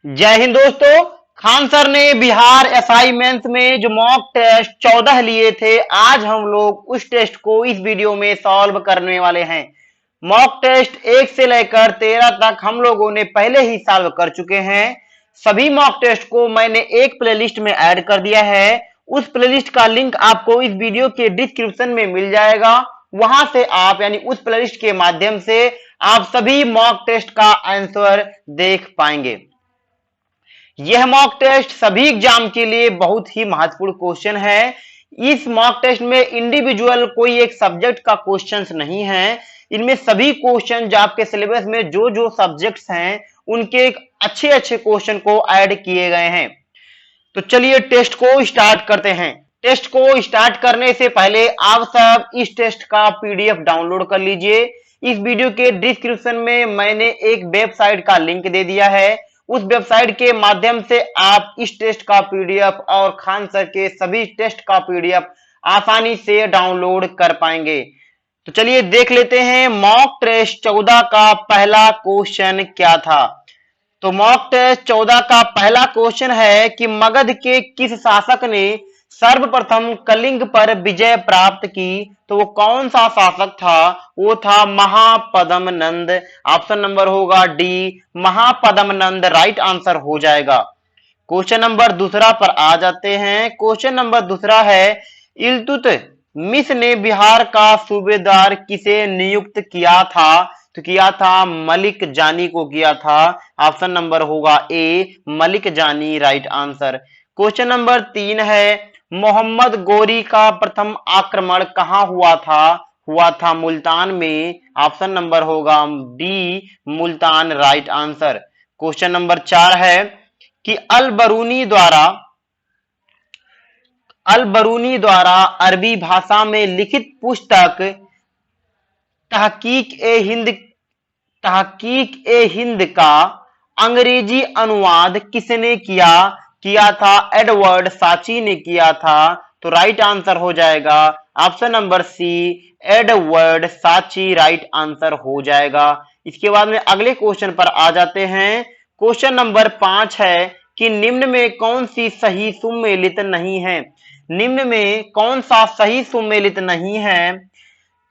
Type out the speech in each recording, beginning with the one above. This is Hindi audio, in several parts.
जय हिंद दोस्तों। खान सर ने बिहार एसआई मेंस में जो मॉक टेस्ट 14 लिए थे, आज हम लोग उस टेस्ट को इस वीडियो में सॉल्व करने वाले हैं। मॉक टेस्ट 1 से लेकर 13 तक हम लोगों ने पहले ही सॉल्व कर चुके हैं। सभी मॉक टेस्ट को मैंने एक प्लेलिस्ट में ऐड कर दिया है। उस प्लेलिस्ट का लिंक आपको इस वीडियो के डिस्क्रिप्शन में मिल जाएगा। वहां से आप यानी उस प्लेलिस्ट के माध्यम से आप सभी मॉक टेस्ट का आंसर देख पाएंगे। यह मॉक टेस्ट सभी एग्जाम के लिए बहुत ही महत्वपूर्ण क्वेश्चन है। इस मॉक टेस्ट में इंडिविजुअल कोई एक सब्जेक्ट का क्वेश्चंस नहीं है। इनमें सभी क्वेश्चन जो आपके सिलेबस में जो जो सब्जेक्ट्स हैं उनके अच्छे अच्छे क्वेश्चन को ऐड किए गए हैं। तो चलिए टेस्ट को स्टार्ट करते हैं। टेस्ट को स्टार्ट करने से पहले आप सब इस टेस्ट का पीडीएफ डाउनलोड कर लीजिए। इस वीडियो के डिस्क्रिप्शन में मैंने एक वेबसाइट का लिंक दे दिया है। उस वेबसाइट के माध्यम से आप इस टेस्ट का पीडीएफ और खान सर के सभी टेस्ट का पीडीएफ आसानी से डाउनलोड कर पाएंगे। तो चलिए देख लेते हैं मॉक टेस्ट 14 का पहला क्वेश्चन क्या था। तो मॉक टेस्ट 14 का पहला क्वेश्चन है कि मगध के किस शासक ने सर्वप्रथम कलिंग पर विजय प्राप्त की। तो वो कौन सा शासक था? वो था महापद्म नंद। ऑप्शन नंबर होगा डी, महापद्म नंद राइट आंसर हो जाएगा। क्वेश्चन नंबर दूसरा पर आ जाते हैं। क्वेश्चन नंबर दूसरा है इल्तुतमिश ने बिहार का सूबेदार किसे नियुक्त किया था। तो किया था मलिक जानी को किया था। ऑप्शन नंबर होगा ए, मलिक जानी राइट आंसर। क्वेश्चन नंबर 3 है मोहम्मद गोरी का प्रथम आक्रमण कहां हुआ था। हुआ था मुल्तान में। ऑप्शन नंबर होगा D, Multan right answer. Question number 4 है कि अल बरूनी द्वारा अरबी भाषा में लिखित पुस्तक तहकीक ए हिंद का अंग्रेजी अनुवाद किसने किया। किया था एडवर्ड साची ने किया था। तो राइट आंसर हो जाएगा ऑप्शन नंबर सी, एडवर्ड साची राइट आंसर हो जाएगा। इसके बाद में अगले क्वेश्चन पर आ जाते हैं। क्वेश्चन नंबर 5 है कि निम्न में कौन सी सही सुमेलित नहीं है। निम्न में कौन सा सही सुमेलित नहीं है।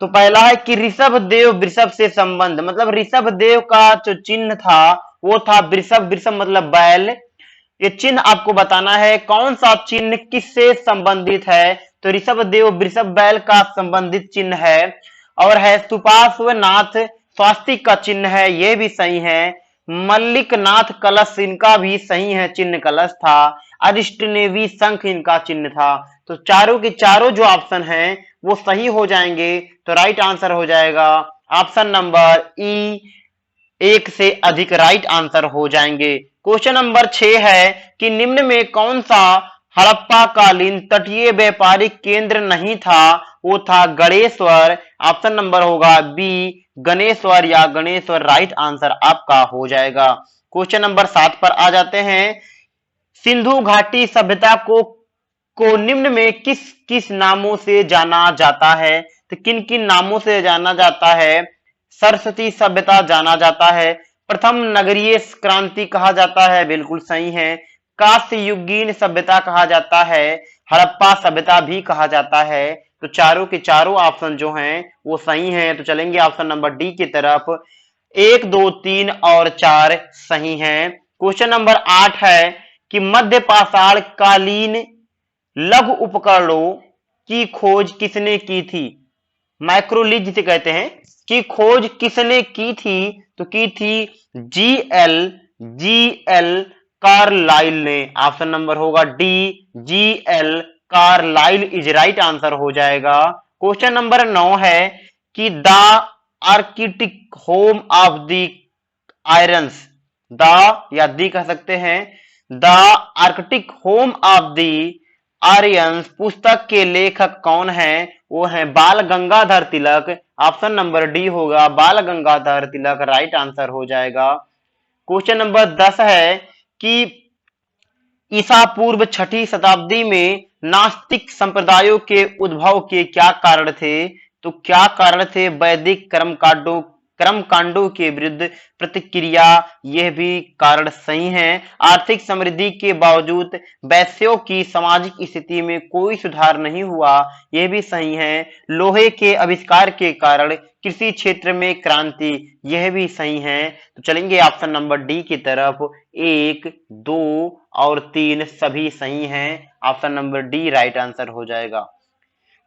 तो पहला है कि ऋषभ देव वृषभ से संबंध, मतलब ऋषभ देव का जो चिन्ह था वो था वृषभ। वृषभ मतलब बैल। ये चिन्ह आपको बताना है कौन सा चिन्ह किससे संबंधित है। तो ऋषभ देव वृषभ बैल का संबंधित चिन्ह है। और है सुपार्श्वनाथ स्वास्तिक का चिन्ह है, ये भी सही है। मल्लिकनाथ कलश इनका भी सही है, चिन्ह कलश था। अरिष्ट ने भी शंख इनका चिन्ह था। तो चारों के चारों जो ऑप्शन हैं वो सही हो जाएंगे। तो राइट आंसर हो जाएगा ऑप्शन नंबर ई, एक से अधिक राइट आंसर हो जाएंगे। क्वेश्चन नंबर 6 है कि निम्न में कौन सा हड़प्पा कालीन तटीय व्यापारिक केंद्र नहीं था। वो था गणेश्वर। ऑप्शन नंबर होगा बी, गणेश्वर या गणेश्वर राइट आंसर आपका हो जाएगा। क्वेश्चन नंबर 7 पर आ जाते हैं। सिंधु घाटी सभ्यता को निम्न में किस किस नामों से जाना जाता है। तो किन किन नामों से जाना जाता है। सरस्वती सभ्यता जाना जाता है। प्रथम नगरीय क्रांति कहा जाता है, बिल्कुल सही है। कांस्य युगीन सभ्यता कहा जाता है। हड़प्पा सभ्यता भी कहा जाता है। तो चारों के चारों ऑप्शन जो हैं वो सही हैं। तो चलेंगे ऑप्शन नंबर डी की तरफ। 1, 2, 3 और 4 सही हैं। क्वेश्चन नंबर 8 है कि मध्य पाषाण कालीन लघु उपकरणों की खोज किसने की थी। माइक्रोलिथ जिसे कहते हैं, की खोज किसने की थी। तो की थी जी एल कार्लाइल ने। ऑप्शन नंबर होगा D, GL. Carlyle is right answer हो जाएगा। क्वेश्चन नंबर 9 है कि the Arctic home of the Aryans, the या दी कह सकते हैं, the Arctic home of the Aryans पुस्तक के लेखक कौन है। वो है Bal Gangadhar Tilak. Option number D होगा बाल गंगाधर तिलक राइट आंसर हो जाएगा। क्वेश्चन नंबर 10 है कि ईसा पूर्व 6ठी शताब्दी में नास्तिक संप्रदायों के उद्भव के क्या कारण थे। तो क्या कारण थे। वैदिक कर्म कांडों के विरुद्ध प्रतिक्रिया, यह भी कारण सही है। आर्थिक समृद्धि के बावजूद वैश्यों की सामाजिक स्थिति में कोई सुधार नहीं हुआ, यह भी सही है। लोहे के आविष्कार के कारण कृषि क्षेत्र में क्रांति, यह भी सही है। तो चलेंगे ऑप्शन नंबर डी की तरफ। 1, 2 और 3 सभी सही हैं। Option number D right answer हो जाएगा।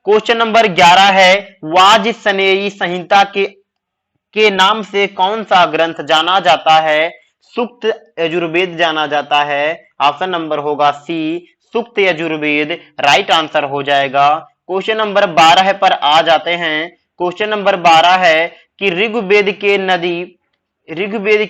क्वेश्चन नंबर 11 है, वाजसनेयी संहिता के नाम से कौन सा ग्रंथ जाना जाता है? सूक्त यजुर्वेद जाना जाता है। ऑप्शन नंबर होगा सी, सूक्त यजुर्वेद राइट आंसर हो जाएगा। क्वेश्चन नंबर 12 पर आ जाते हैं। क्वेश्चन नंबर 12 है कि ऋग्वेद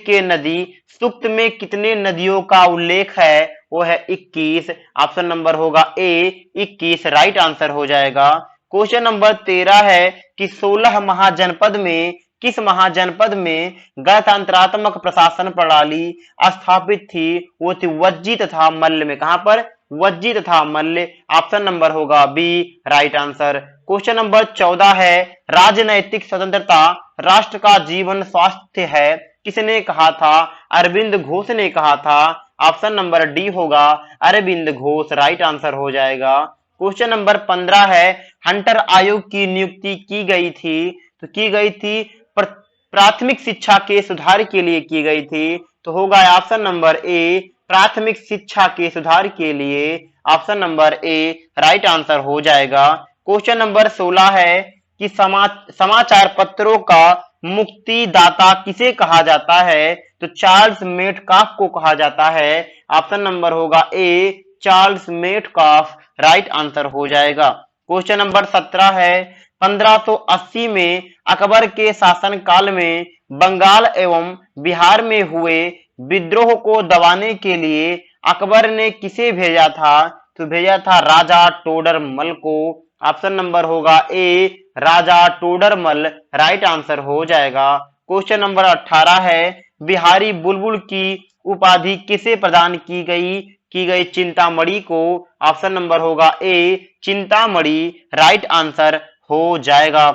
के नदी सूक्त में कितने नदियों का उल्लेख है? वो है 21। ऑप्शन नंबर होगा ए 21 राइट आंसर हो जाएगा। क्वेश्चन नंबर 13 है कि 16 महाजनपद में किस महाजनपद में गणतंत्रात्मक प्रशासन प्रणाली स्थापित थी? वो थी वज्जी तथा मल्ल में। कहां पर? वज्जी तथा मल्ल। ऑप्शन नंबर होगा B right answer. Question number 14 है, राजनैतिक स्वतंत्रता राष्ट्र का जीवन स्वास्थ्य है, किसने कहा था? अरविंद घोष ने कहा था। ऑप्शन नंबर डी होगा अरविंद घोष राइट आंसर हो जाएगा। क्वेश्चन नंबर 15 है, हंटर आयोग की नियुक्ति की गई थी, तो की गई थी प्राथमिक शिक्षा के सुधार के लिए की गई थी, तो होगा ऑप्शन नंबर ए प्राथमिक शिक्षा के सुधार के लिए। Option number A right answer हो जाएगा। क्वेश्चन नंबर 16 है कि समाचार पत्रों का मुक्तिदाता किसे कहा जाता है? तो चार्ल्स मेटकाफ को कहा जाता है। ऑप्शन नंबर होगा A Charles Metcalfe right answer हो जाएगा। क्वेश्चन नंबर 17 है, 1580 में अकबर के शासनकाल में बंगाल एवं बिहार में हुए विद्रोह को दबाने के लिए अकबर ने किसे भेजा था? तो भेजा था राजा टोडरमल को। ऑप्शन नंबर होगा ए राजा टोडरमल राइट आंसर हो जाएगा। क्वेश्चन नंबर 18 है, बिहारी बुलबुल की उपाधि किसे प्रदान की गई चिंतामणि को? ऑप्शन नंबर होगा ए चिंतामणि राइट आंसर हो जाएगा।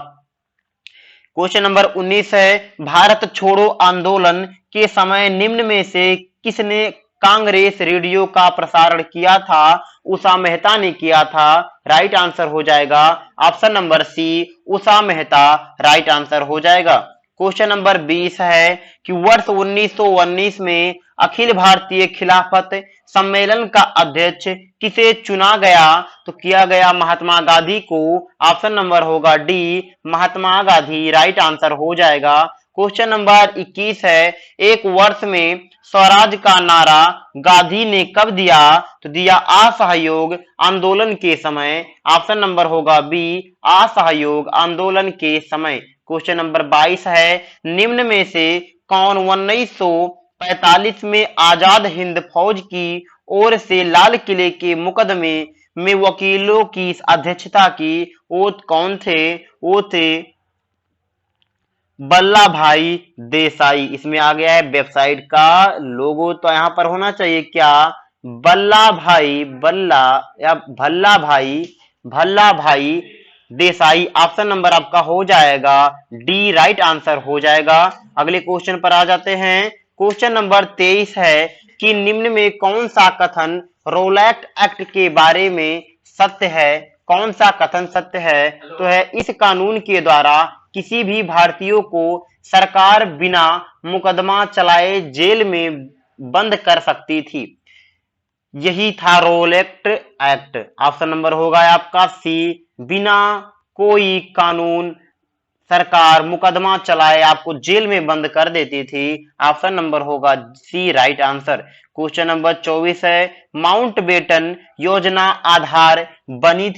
क्वेश्चन नंबर 19 है, भारत छोड़ो आंदोलन के समय निम्न में से किसने कांग्रेस रेडियो का प्रसारण किया था? उषा मेहता ने किया था राइट आंसर हो जाएगा। ऑप्शन नंबर सी उषा मेहता राइट आंसर हो जाएगा। क्वेश्चन नंबर 20 है कि वर्ष 1919 में अखिल भारतीय खिलाफत सम्मेलन का अध्यक्ष किसे चुना गया? तो किया गया महात्मा गांधी को। ऑप्शन नंबर होगा D Mahatma Gandhi right answer हो जाएगा। क्वेश्चन नंबर 21 है, एक वर्ष में स्वराज का नारा गांधी ने कब दिया? तो दिया असहयोग आंदोलन के समय। ऑप्शन नंबर होगा बी असहयोग आंदोलन के समय। क्वेश्चन नंबर 22 है, निम्न में से कौन 1945 में आजाद हिंद फौज की ओर से लाल किले के मुकदमे में वकीलों की अध्यक्षता की? वो कौन थे? वो थे बल्ला भाई देसाई। इसमें आ गया है वेबसाइट का लोगो, तो यहां पर होना चाहिए क्या? भल्ला भाई देसाई। ऑप्शन नंबर आपका हो जाएगा डी राइट आंसर हो जाएगा। अगले क्वेश्चन पर आ जाते हैं। क्वेश्चन नंबर 23 है कि निम्न में कौन सा कथन रोलैक्ट एक्ट के बारे में सत्य है? कौन सा कथन सत्य है? तो है इस कानून के द्वारा किसी भी भारतीयों को सरकार बिना मुकदमा चलाए जेल में बंद कर सकती थी। यही था रोलैक्ट एक्ट। ऑप्शन नंबर होगा आपका सी, बिना कोई कानून सरकार मुकदमा चलाए आपको जेल में बंद कर देती थी। ऑप्शन नंबर होगा सी राइट आंसर। क्वेश्चन नंबर 24 है, माउंटबेटन योजना आधार बनी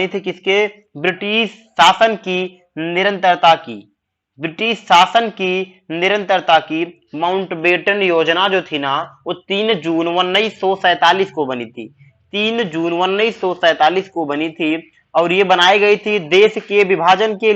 थी किसके? ब्रिटिश शासन की निरंतरता की माउंटबेटन योजना जो थी ना, वो 3 जून 1947 को बनी थी। 3 जून 1947 को बनी थी और ये बनाई गई थी देश के विभाजन के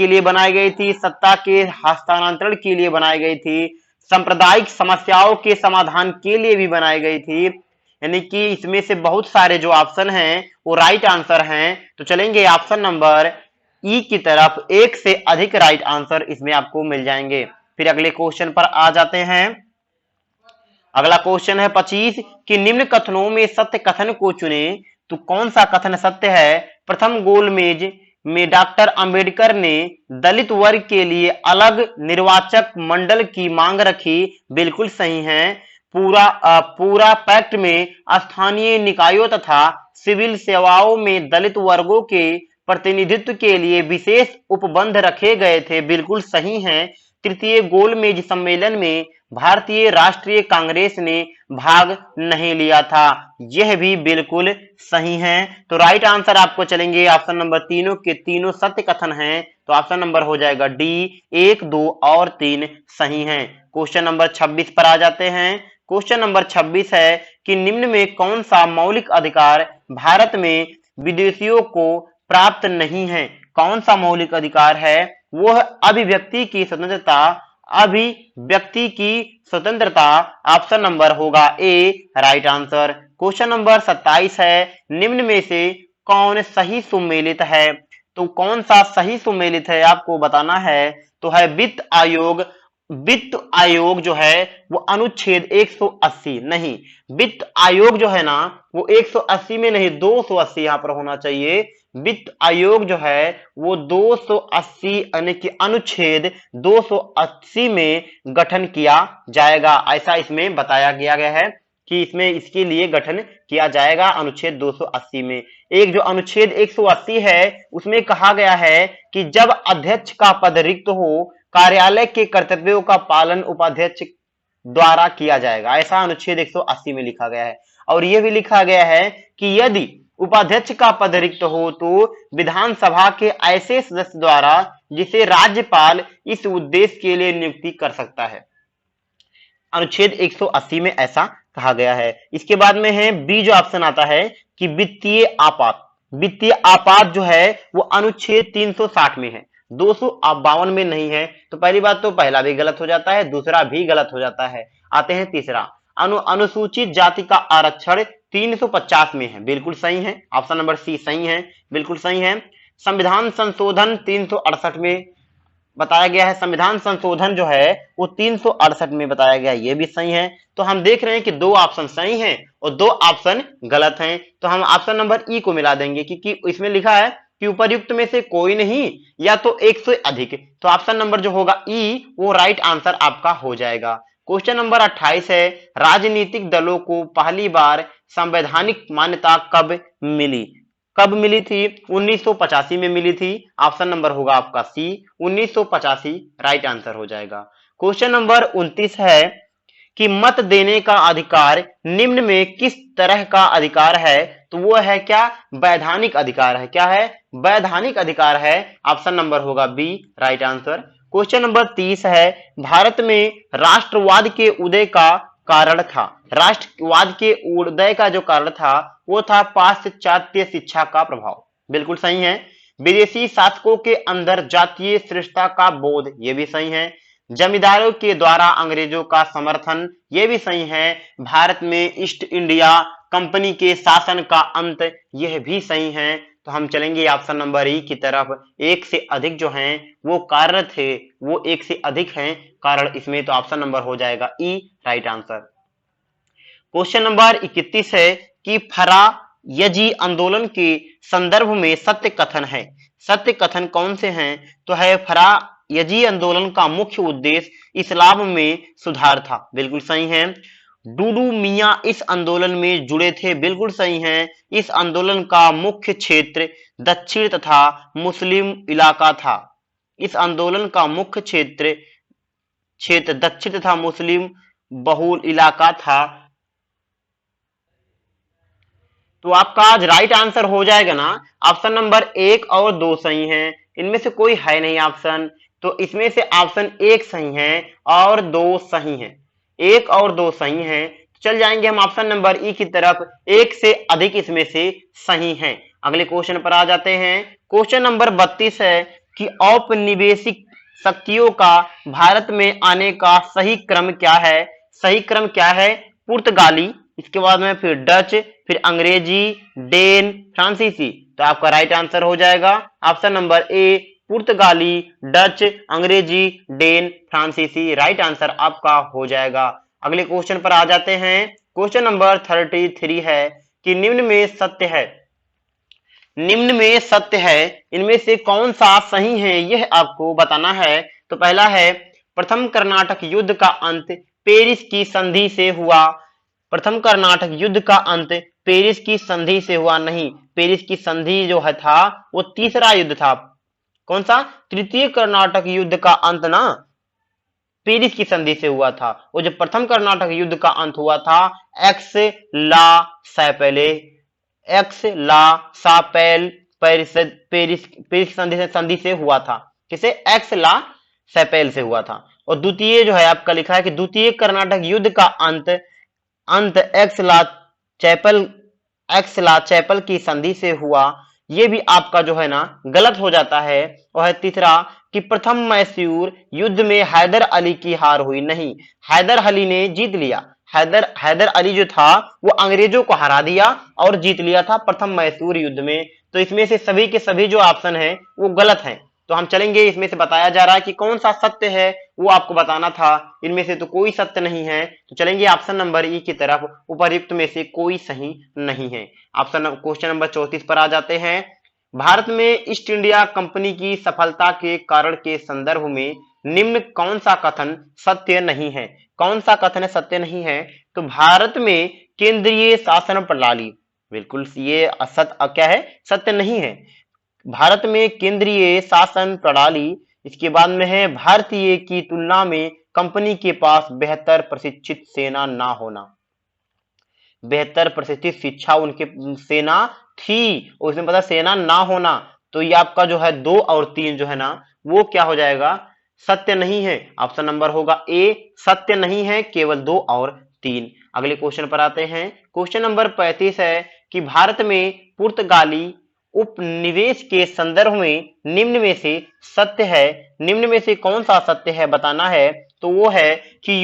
लिए बनाई गई थी, सत्ता के हस्तांतरण के लिए बनाई गई थी, सांप्रदायिक समस्याओं के समाधान के लिए भी बनाई गई थी। यानी कि इसमें से बहुत सारे जो ऑप्शन हैं वो राइट आंसर हैं। तो चलेंगे ऑप्शन नंबर ई की तरफ एक से अधिक राइट आंसर इसमें आपको मिल जाएंगे। फिर अगले क्वेश्चन पर आ जाते हैं। अगला क्वेश्चन है 25 कि निम्न कथनों में सत्य कथन को चुने। तो कौन सा कथन सत्य है? प्रथम गोलमेज में डॉक्टर अंबेडकर ने दलित वर्ग के लिए अलग निर्वाचक मंडल की मांग रखी, बिल्कुल सही है। पूरा पैक्ट में स्थानीय निकायों तथा सिविल सेवाओं में दलित वर्गों के प्रतिनिधित्व के लिए विशेष उपबंध रखे गए थे, बिल्कुल सही है। तृतीय गोलमेज सम्मेलन में भारतीय राष्ट्रीय कांग्रेस ने भाग नहीं लिया था, यह भी बिल्कुल सही है। तो राइट आंसर आपको चलेंगे ऑप्शन नंबर तीनों के तीनों सत्य कथन हैं, तो ऑप्शन नंबर हो जाएगा डी, 1, 2 और 3 सही हैं। क्वेश्चन नंबर 26 पर आ जाते हैं। क्वेश्चन नंबर 26 है कि निम्न में कौन सा मौलिक अधिकार भारत में विदेशियों को प्राप्त नहीं है? कौन सा मौलिक अधिकार है? वो है अभिव्यक्ति की स्वतंत्रता। अभिव्यक्ति की स्वतंत्रता ऑप्शन नंबर होगा ए, राइट आंसर। क्वेश्चन नंबर 27 है निम्न में से कौन सही सुमेलित है? तो कौन सा सही सुमेलित है आपको बताना है। तो है वित्त आयोग। वित्त आयोग जो है वो अनुच्छेद 180 नहीं, वित्त आयोग जो है ना वो 180 में नहीं 280 यहां पर होना चाहिए। वित्त आयोग जो है वो 280 यानी कि अनुच्छेद 280 में गठन किया जाएगा, ऐसा इसमें बताया गया है कि इसमें इसके लिए गठन किया जाएगा अनुच्छेद 280 में। एक जो अनुच्छेद 180 है उसमें कहा गया है कि जब अध्यक्ष का पद रिक्त हो कार्यालय के कर्तव्यों का पालन उपाध्यक्ष द्वारा किया जाएगा, ऐसा अनुच्छेद 180 में लिखा गया है। और यह भी लिखा गया है कि यदि उपाध्यक्ष का पद रिक्त हो तो विधानसभा के ऐसे सदस्य द्वारा जिसे राज्यपाल इस उद्देश्य के लिए नियुक्ति कर सकता है, अनुच्छेद 180 में ऐसा कहा गया है। इसके बाद में है बी जो ऑप्शन आता है कि वित्तीय आपात। वित्तीय आपात जो है वो अनुच्छेद 360 में है, 252 में नहीं है। तो पहली बात तो पहला भी गलत हो जाता है, दूसरा भी गलत हो जाता है। आते हैं तीसरा, अनुसूचित जाति का आरक्षण 350 में है, बिल्कुल सही है। ऑप्शन नंबर सी सही है, बिल्कुल सही है। संविधान संशोधन 368 में बताया गया है, संविधान संशोधन जो है वो 368 में बताया गया है, ये भी सही है। तो हम देख रहे हैं कि 2 ऑप्शन सही हैं और 2 ऑप्शन गलत हैं, तो हम ऑप्शन नंबर ई को मिला देंगे क्योंकि इसमें लिखा है कि उपर्युक्त में से कोई नहीं या तो एक से अधिक, तो ऑप्शन नंबर जो होगा ई वो राइट आंसर आपका हो जाएगा। क्वेश्चन नंबर 28 है राजनीतिक दलों को पहली बार संवैधानिक मान्यता कब मिली? कब मिली थी? 1985 में मिली थी, ऑप्शन नंबर होगा आपका सी, 1985 राइट आंसर हो जाएगा। क्वेश्चन नंबर 29 है कि मत देने का अधिकार निम्न में किस तरह का अधिकार है? तो वो है क्या? वैधानिक अधिकार है। क्या है? वैधानिक अधिकार है, ऑप्शन नंबर होगा B, right answer. Question number 30 है भारत में राष्ट्रवाद के उदय का कारण था। राष्ट्रवाद के उदय का जो कारण था वो था पाश्चात्य शिक्षा का प्रभाव, बिल्कुल सही है। विदेशी शासकों के अंदर जातीय श्रेष्ठता का बोध, ये भी सही है। जमींदारों के द्वारा अंग्रेजों का समर्थन, ये भी सही है। भारत में ईस्ट इंडिया कंपनी के शासन का अंत, यह भी सही है। तो हम चलेंगे ऑप्शन नंबर ई की तरफ। एक से अधिक जो हैं वो कारण थे वो एक से अधिक हैं कारण इसमें, तो ऑप्शन नंबर हो जाएगा ई, राइट आंसर। क्वेश्चन नंबर 31 है कि फरायजी आंदोलन के संदर्भ में सत्य कथन है। सत्य कथन कौन से हैं? तो है फरायजी आंदोलन का मुख्य उद्देश्य इस्लाम में सुधार था, बिल्कुल सही है। डूडू मियां इस आंदोलन में जुड़े थे, बिल्कुल सही है। इस आंदोलन का मुख्य क्षेत्र दक्षिण तथा मुस्लिम इलाका था। इस आंदोलन का मुख्य क्षेत्र दक्षिण तथा मुस्लिम बहुल इलाका था। तो आपका आज राइट आंसर हो जाएगा ना, ऑप्शन नंबर 1 और 2 सही हैं, इनमें से कोई है नहीं ऑप्शन, तो इसमें से ऑप्शन 1 सही है और 2 सही है। 1 और 2 सही हैं, चल जाएंगे हम ऑप्शन नंबर ई की तरफ। 1 से अधिक इसमें से सही हैं। अगले क्वेश्चन पर आ जाते हैं। क्वेश्चन नंबर 32 है कि औपनिवेशिक शक्तियों का भारत में आने का सही क्रम क्या है? सही क्रम क्या है? पुर्तगाली, इसके बाद में फिर डच, फिर अंग्रेजी, डेन, फ्रांसीसी। तो आपका राइट आंसर हो जाएगा ऑप्शन नंबर ए, पुर्तगाली, डच, अंग्रेजी, डेन, फ्रांसीसी। राइट आंसर आपका हो जाएगा। अगले क्वेश्चन पर आ जाते हैं। क्वेश्चन नंबर 33 है कि निम्न में सत्य है, निम्न में सत्य है, इनमें से कौन सा सही है यह आपको बताना है। तो पहला है प्रथम कर्नाटक युद्ध का अंत पेरिस की संधि से हुआ। प्रथम कर्नाटक युद्ध का अंत पेरिस की संधि से हुआ नहीं, पेरिस की संधि जो है था वो तीसरा युद्ध था। कौन सा? तृतीय कर्नाटक युद्ध का अंत ना पेरिस की संधि से हुआ था। वो जो प्रथम कर्नाटक युद्ध का अंत हुआ था एक्स ला सैपेले, एक्स ला सापेल पेरिस पेरिस पेरिस संधि से हुआ था। किसे? एक्स ला सैपेल से हुआ था। और द्वितीय जो है आपका लिखा है कि द्वितीय कर्नाटक युद्ध का अंत अंत एक्स ला चैपल की संधि से हुआ। ये भी आपका जो है ना गलत हो जाता है। और है तीसरा कि प्रथम मैसूर युद्ध में हैदर अली की हार हुई। नहीं, हैदर अली ने जीत लिया। हैदर अली जो था वो अंग्रेजों को हरा दिया और जीत लिया था प्रथम मैसूर युद्ध में। तो इसमें से सभी के सभी जो ऑप्शन है वो गलत है। तो हम चलेंगे, इसमें से बताया जा रहा है कि कौन सा सत्य है वो आपको बताना था। इनमें से तो कोई सत्य नहीं है। तो चलेंगे ऑप्शन नंबर ई की तरफ, उपर्युक्त में से कोई सही नहीं है। ऑप्शन क्वेश्चन नंबर 34 पर आ जाते हैं। भारत में ईस्ट इंडिया कंपनी की सफलता के कारण के संदर्भ में निम्न कौन सा कथन सत्य नहीं है? कौन सा कथन सत्य नहीं है? तो भारत में केंद्रीय शासन प्रणाली, बिल्कुल ये क्या है? सत्य नहीं है। भारत में केंद्रीय शासन प्रणाली, इसके बाद में है भारतीय की तुलना में कंपनी के पास बेहतर प्रशिक्षित सेना ना होना। बेहतर प्रशिक्षित शिक्षा उनके सेना थी, उसमें पता सेना ना होना। तो ये आपका जो है 2 और 3 जो है ना वो क्या हो जाएगा? सत्य नहीं है। ऑप्शन नंबर होगा ए, सत्य नहीं है, केवल 2 और 3। अगले क्वेश्चन पर आते हैं। क्वेश्चन नंबर 35 है कि भारत में पुर्तगाली उपनिवेश के संदर्भ में निम्न में से सत्य है, निम्न में से कौन सा सत्य है बताना है। तो वो है कि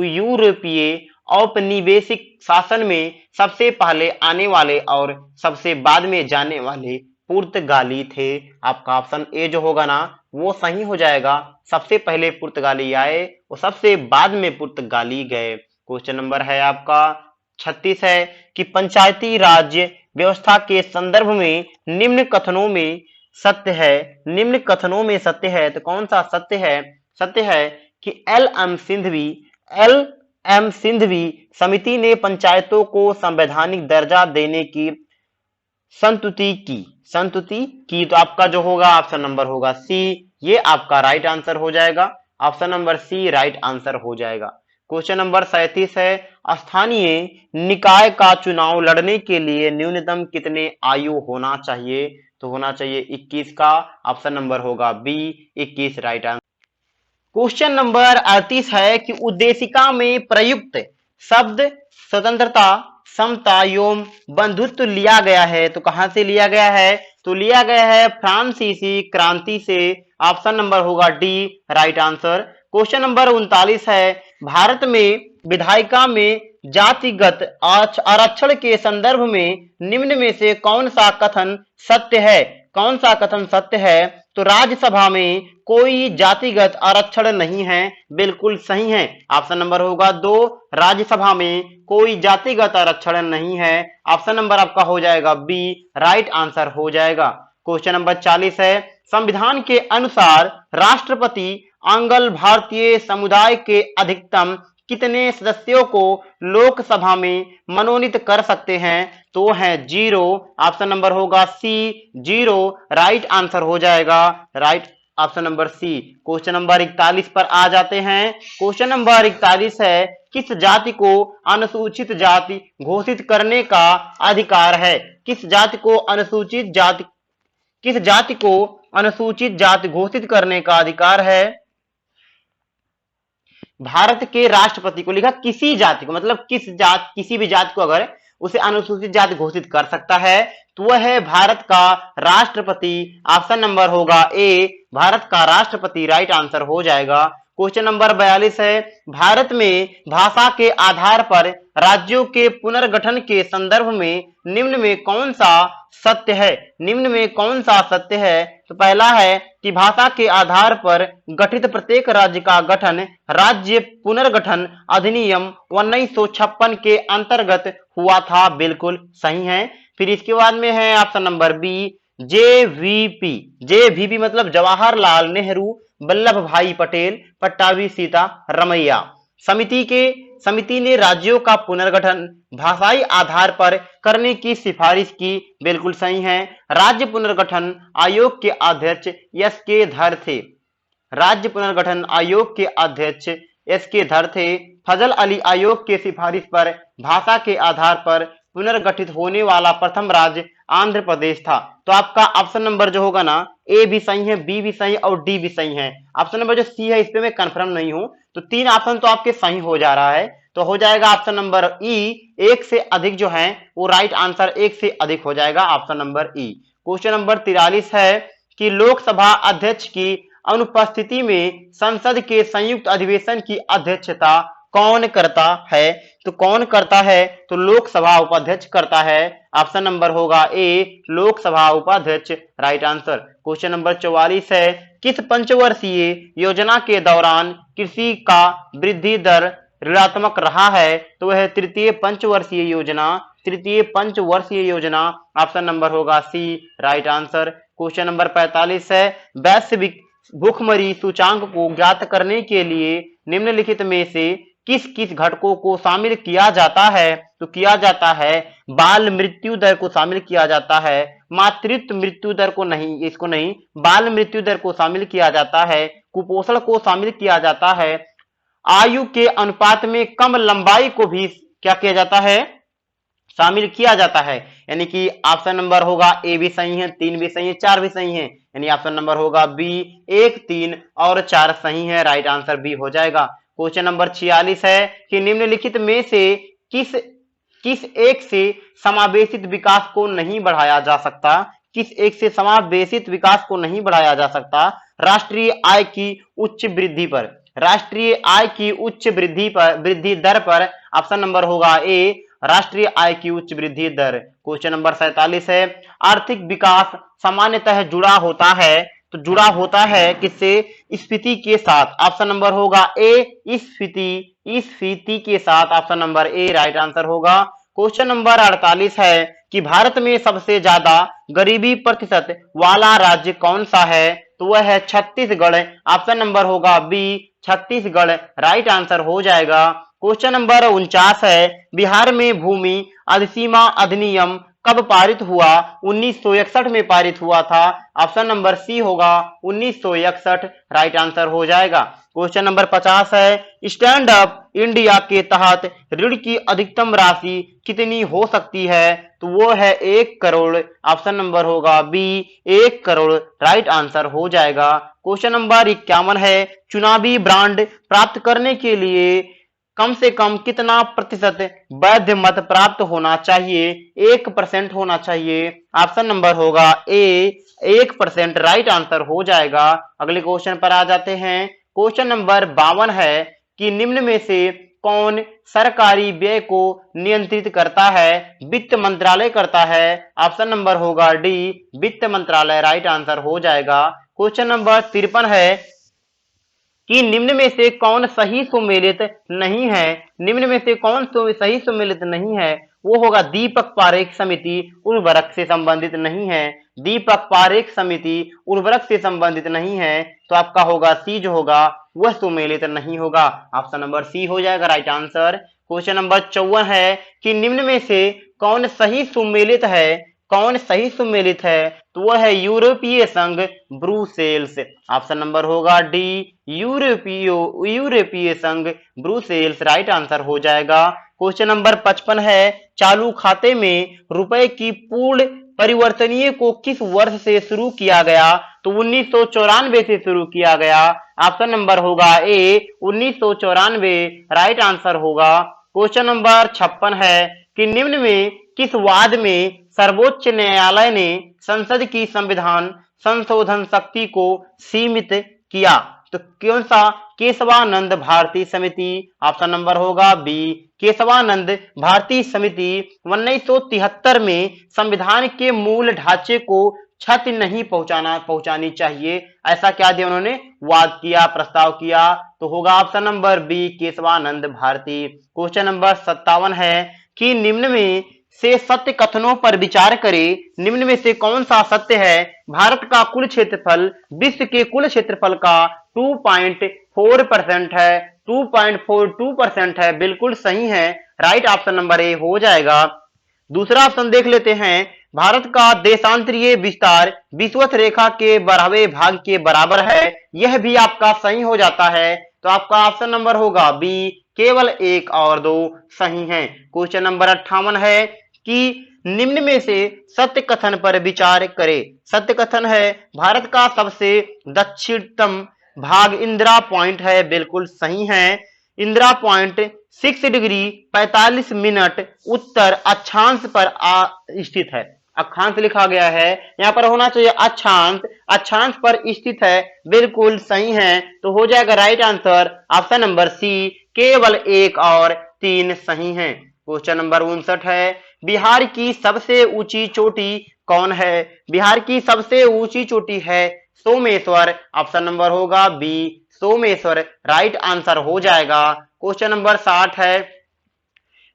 यूरोपीय औपनिवेशिक शासन में सबसे पहले आने वाले और सबसे बाद में जाने वाले पुर्तगाली थे। आपका ऑप्शन ए जो होगा ना वो सही हो जाएगा। सबसे पहले पुर्तगाली आए और सबसे बाद में पुर्तगाली गए। क्वेश्चन नंबर है आपका 36 है कि पंचायती राज व्यवस्था के संदर्भ में निम्न कथनों में सत्य है, निम्न कथनों में सत्य है। तो कौन सा सत्य है? सत्य है कि एल एम सिंधवी समिति ने पंचायतों को संवैधानिक दर्जा देने की संतुति की। तो आपका जो होगा ऑप्शन नंबर होगा सी, ये आपका राइट आंसर हो जाएगा। Option number C right answer हो जाएगा। क्वेश्चन नंबर 37 है स्थानीय निकाय का चुनाव लड़ने के लिए न्यूनतम कितने आयु होना चाहिए? तो होना चाहिए 21 का। ऑप्शन नंबर होगा B 21 right answer. Question number 38 है कि उद्देशिका में प्रयुक्त शब्द स्वतंत्रता, समता एवं बंधुत्व लिया गया है। तो कहां से लिया गया है? तो लिया गया है फ्रांसीसी क्रांति से। ऑप्शन नंबर होगा D right answer. Question number 39 है भारत में विधायिका में जातिगत आरक्षण के संदर्भ में निम्न में से कौन सा कथन सत्य है? कौन सा कथन सत्य है? तो राज्यसभा में कोई जातिगत आरक्षण नहीं है, बिल्कुल सही है। ऑप्शन नंबर होगा 2, राज्यसभा में कोई जातिगत आरक्षण नहीं है। ऑप्शन नंबर आपका हो जाएगा बी राइट आंसर हो जाएगा। क्वेश्चन नंबर 40 है संविधान के अनुसार राष्ट्रपति आंग्ल भारतीय समुदाय के अधिकतम कितने सदस्यों को लोकसभा में मनोनीत कर सकते हैं? तो है 0। ऑप्शन नंबर होगा सी 0 राइट आंसर हो जाएगा। Right option number C. Question number 41 पर आ जाते हैं। क्वेश्चन नंबर 41 है किस जाति को अनुसूचित जाति घोषित करने का अधिकार है? किस जाति को अनुसूचित जाति घोषित करने का अधिकार है? भारत के राष्ट्रपति को लिखा किसी जाति को, मतलब किसी भी जाति को अगर उसे अनुसूचित जाति घोषित कर सकता है तो वह है भारत का राष्ट्रपति। ऑप्शन नंबर होगा ए भारत का राष्ट्रपति राइट आंसर हो जाएगा। क्वेश्चन नंबर 42 है, भारत में भाषा के आधार पर राज्यों के पुनर्गठन के संदर्भ में निम्न में कौन सा सत्य है? निम्न में कौन सा सत्य है? तो पहला है कि भाषा के आधार पर गठित प्रत्येक राज्य का गठन राज्य पुनर्गठन अधिनियम 1956 के अंतर्गत हुआ था, बिल्कुल सही है। फिर इसके बाद में है option number B, JVP. JVP मतलब जवाहरलाल नेहरू वल्लभ भाई पटेल पट्टाभी सीता रमैया। समिति ने राज्यों का पुनर्गठन भाषाई आधार पर करने की सिफारिश की, बिल्कुल सही है। राज्य पुनर्गठन आयोग के अध्यक्ष एस के धर थे। राज्य पुनर्गठन आयोग के अध्यक्ष एस के धर थे। फजल अली आयोग के सिफारिश पर भाषा के आधार पर पुनर्गठित होने वाला प्रथम राज्य आंध्र प्रदेश था। तो आपका ऑप्शन नंबर जो होगा ना, ए भी सही है, बी भी सही है और डी भी सही है। ऑप्शन नंबर जो सी है इस पे मैं कंफर्म नहीं हूं, तो 3 ऑप्शन तो आपके सही हो जा रहा है। तो हो जाएगा ऑप्शन नंबर ई, एक से अधिक जो है वो राइट आंसर एक से अधिक हो जाएगा, ऑप्शन नंबर ई। क्वेश्चन नंबर 43 है कि लोकसभा अध्यक्ष की अनुपस्थिति में संसद के संयुक्त अधिवेशन की अध्यक्षता कौन करता है? तो कौन करता है? तो लोकसभा उपाध्यक्ष करता है। ऑप्शन नंबर होगा ए, लोकसभा उपाध्यक्ष, राइट आंसर। क्वेश्चन नंबर 44 है, किस पंचवर्षीय योजना के दौरान कृषि का वृद्धि दर ऋणात्मक रहा है? तो वह तृतीय पंचवर्षीय योजना, तृतीय पंचवर्षीय योजना, ऑप्शन नंबर होगा सी, राइट आंसर। क्वेश्चन नंबर 45 है, वैश्विक भूखमरी सूचांक को ज्ञात करने के लिए निम्नलिखित में से किस किस घटकों को शामिल किया जाता है? तो किया जाता है बाल मृत्यु दर को शामिल किया जाता है, मातृत्व मृत्यु दर को नहीं, इसको नहीं, बाल मृत्यु दर को शामिल किया जाता है, कुपोषण को शामिल किया जाता है, आयु के अनुपात में कम लंबाई को भी क्या किया जाता है? शामिल किया जाता है। यानी कि ऑप्शन नंबर होगा ए भी सही है, 3 भी सही है, 4 भी सही है, यानी ऑप्शन नंबर होगा बी, 1, 3 और 4 सही है, राइट आंसर बी हो जाएगा। क्वेश्चन नंबर 46 है कि निम्नलिखित में से किस एक से समावेशित विकास को नहीं बढ़ाया जा सकता? किस एक से समावेशित विकास को नहीं बढ़ाया जा सकता? राष्ट्रीय आय की उच्च वृद्धि पर, राष्ट्रीय आय की उच्च वृद्धि दर पर, ऑप्शन नंबर होगा ए, राष्ट्रीय आय की उच्च वृद्धि दर। क्वेश्चन नंबर 47 है, आर्थिक विकास सामान्यतः जुड़ा होता है, तो जुड़ा होता है किससे? स्फीति के साथ, ऑप्शन नंबर होगा ए, स्फीति के साथ, option number A, right answer होगा। क्वेश्चन नंबर 48 है कि भारत में सबसे ज्यादा गरीबी प्रतिशत वाला राज्य कौन सा है? तो वह है छत्तीसगढ़, ऑप्शन नंबर होगा बी, छत्तीसगढ़, राइट आंसर हो जाएगा। क्वेश्चन नंबर 49 है, बिहार में भूमि अधिसीमा अधिनियम कब पारित हुआ? 1961 में पारित हुआ था, ऑप्शन नंबर सी होगा 1961, राइट आंसर हो जाएगा। क्वेश्चन नंबर 50 है, स्टैंड अप इंडिया के तहत ऋण की अधिकतम राशि कितनी हो सकती है? तो वो है 1 करोड़, ऑप्शन नंबर होगा बी, 1 करोड़, राइट आंसर हो जाएगा। क्वेश्चन नंबर 51 है, चुनावी ब्रांड प्राप्त करने के लिए कम से कम कितना प्रतिशत वैध मत प्राप्त होना चाहिए? 1% होना चाहिए, ऑप्शन नंबर होगा ए, 1%, राइट आंसर हो जाएगा। अगले क्वेश्चन पर आ जाते हैं। क्वेश्चन नंबर 52 है कि निम्न में से कौन सरकारी व्यय को नियंत्रित करता है? वित्त मंत्रालय करता है, ऑप्शन नंबर होगा डी, वित्त मंत्रालय, राइट आंसर हो जाएगा। क्वेश्चन नंबर 53 है कि निम्न में से कौन सही सुमेलित नहीं है? निम्न में से कौन सही सुमेलित नहीं है? वो होगा दीपक पारेख समिति उर्वरक से संबंधित नहीं है, दीपक पारेख समिति उर्वरक से संबंधित नहीं है, तो आपका होगा सी जो होगा वह सुमेलित नहीं होगा, ऑप्शन नंबर सी हो जाएगा, राइट आंसर। क्वेश्चन नंबर 54 है कि निम्न में से कौन सही सुमेलित है? कौन सही सुमेलित है? तो वह है यूरोपीय संघ ब्रुसेल्स, ऑप्शन नंबर होगा डी, यूरोपीय संघ ब्रुसेल्स, राइट आंसर हो जाएगा। क्वेश्चन नंबर 55 है, चालू खाते में रुपए की पूर्ण परिवर्तनीय को किस वर्ष से शुरू किया गया? तो 1994 से शुरू किया गया, ऑप्शन नंबर होगा ए, 1994, राइट आंसर होगा। क्वेश्चन नंबर 56 है कि निम्न में किस वाद में सर्वोच्च न्यायालय ने संसद की संविधान संशोधन शक्ति को सीमित किया? तो कौन सा? केशवानंद भारती समिति। ऑप्शन नंबर होगा बी, केशवानंद भारती समिति 1973 में संविधान के मूल ढांचे को क्षति नहीं पहुंचानी चाहिए, ऐसा क्या दिया उन्होंने? वाद किया, प्रस्ताव किया। तो होगा option number B, Kesavananda Bharati. Question number 57 है कि निम्न में से सत्य कथनों पर विचार करें। निम्न में से कौन सा सत्य है? भारत का कुल क्षेत्रफल विश्व के कुल क्षेत्रफल का 2.4% है। 2.42% है, बिल्कुल सही है। राइट ऑप्शन नंबर ए हो जाएगा। दूसरा ऑप्शन देख लेते हैं। भारत का देशांतरीय विस्तार विषुवत रेखा के बारहवें भाग के बराबर है। यह भी आपका सही हो जाता है। तो आपका ऑप्शन नंबर होगा बी, केवल 1 और 2 सही है। क्वेश्चन नंबर 58 है कि निम्न में से सत्य कथन पर विचार करें। सत्य कथन है भारत का सबसे दक्षिणतम भाग इंदिरा पॉइंट है, बिल्कुल सही है। इंदिरा पॉइंट 6 डिग्री 45 मिनट उत्तर अक्षांश पर स्थित है। अक्षांश लिखा गया है, यहाँ पर होना चाहिए अक्षांश। अक्षांश पर स्थित है, बिल्कुल सही है। तो हो जाएगा right answer option number C, केवल 1 और 3 सही है। क्वेश्चन नंबर 59 है, बिहार की सबसे ऊंची चोटी कौन है? बिहार की सबसे ऊंची चोटी है सोमेश्वर। ऑप्शन नंबर होगा बी, सोमेश्वर राइट आंसर हो जाएगा। क्वेश्चन नंबर 60 है,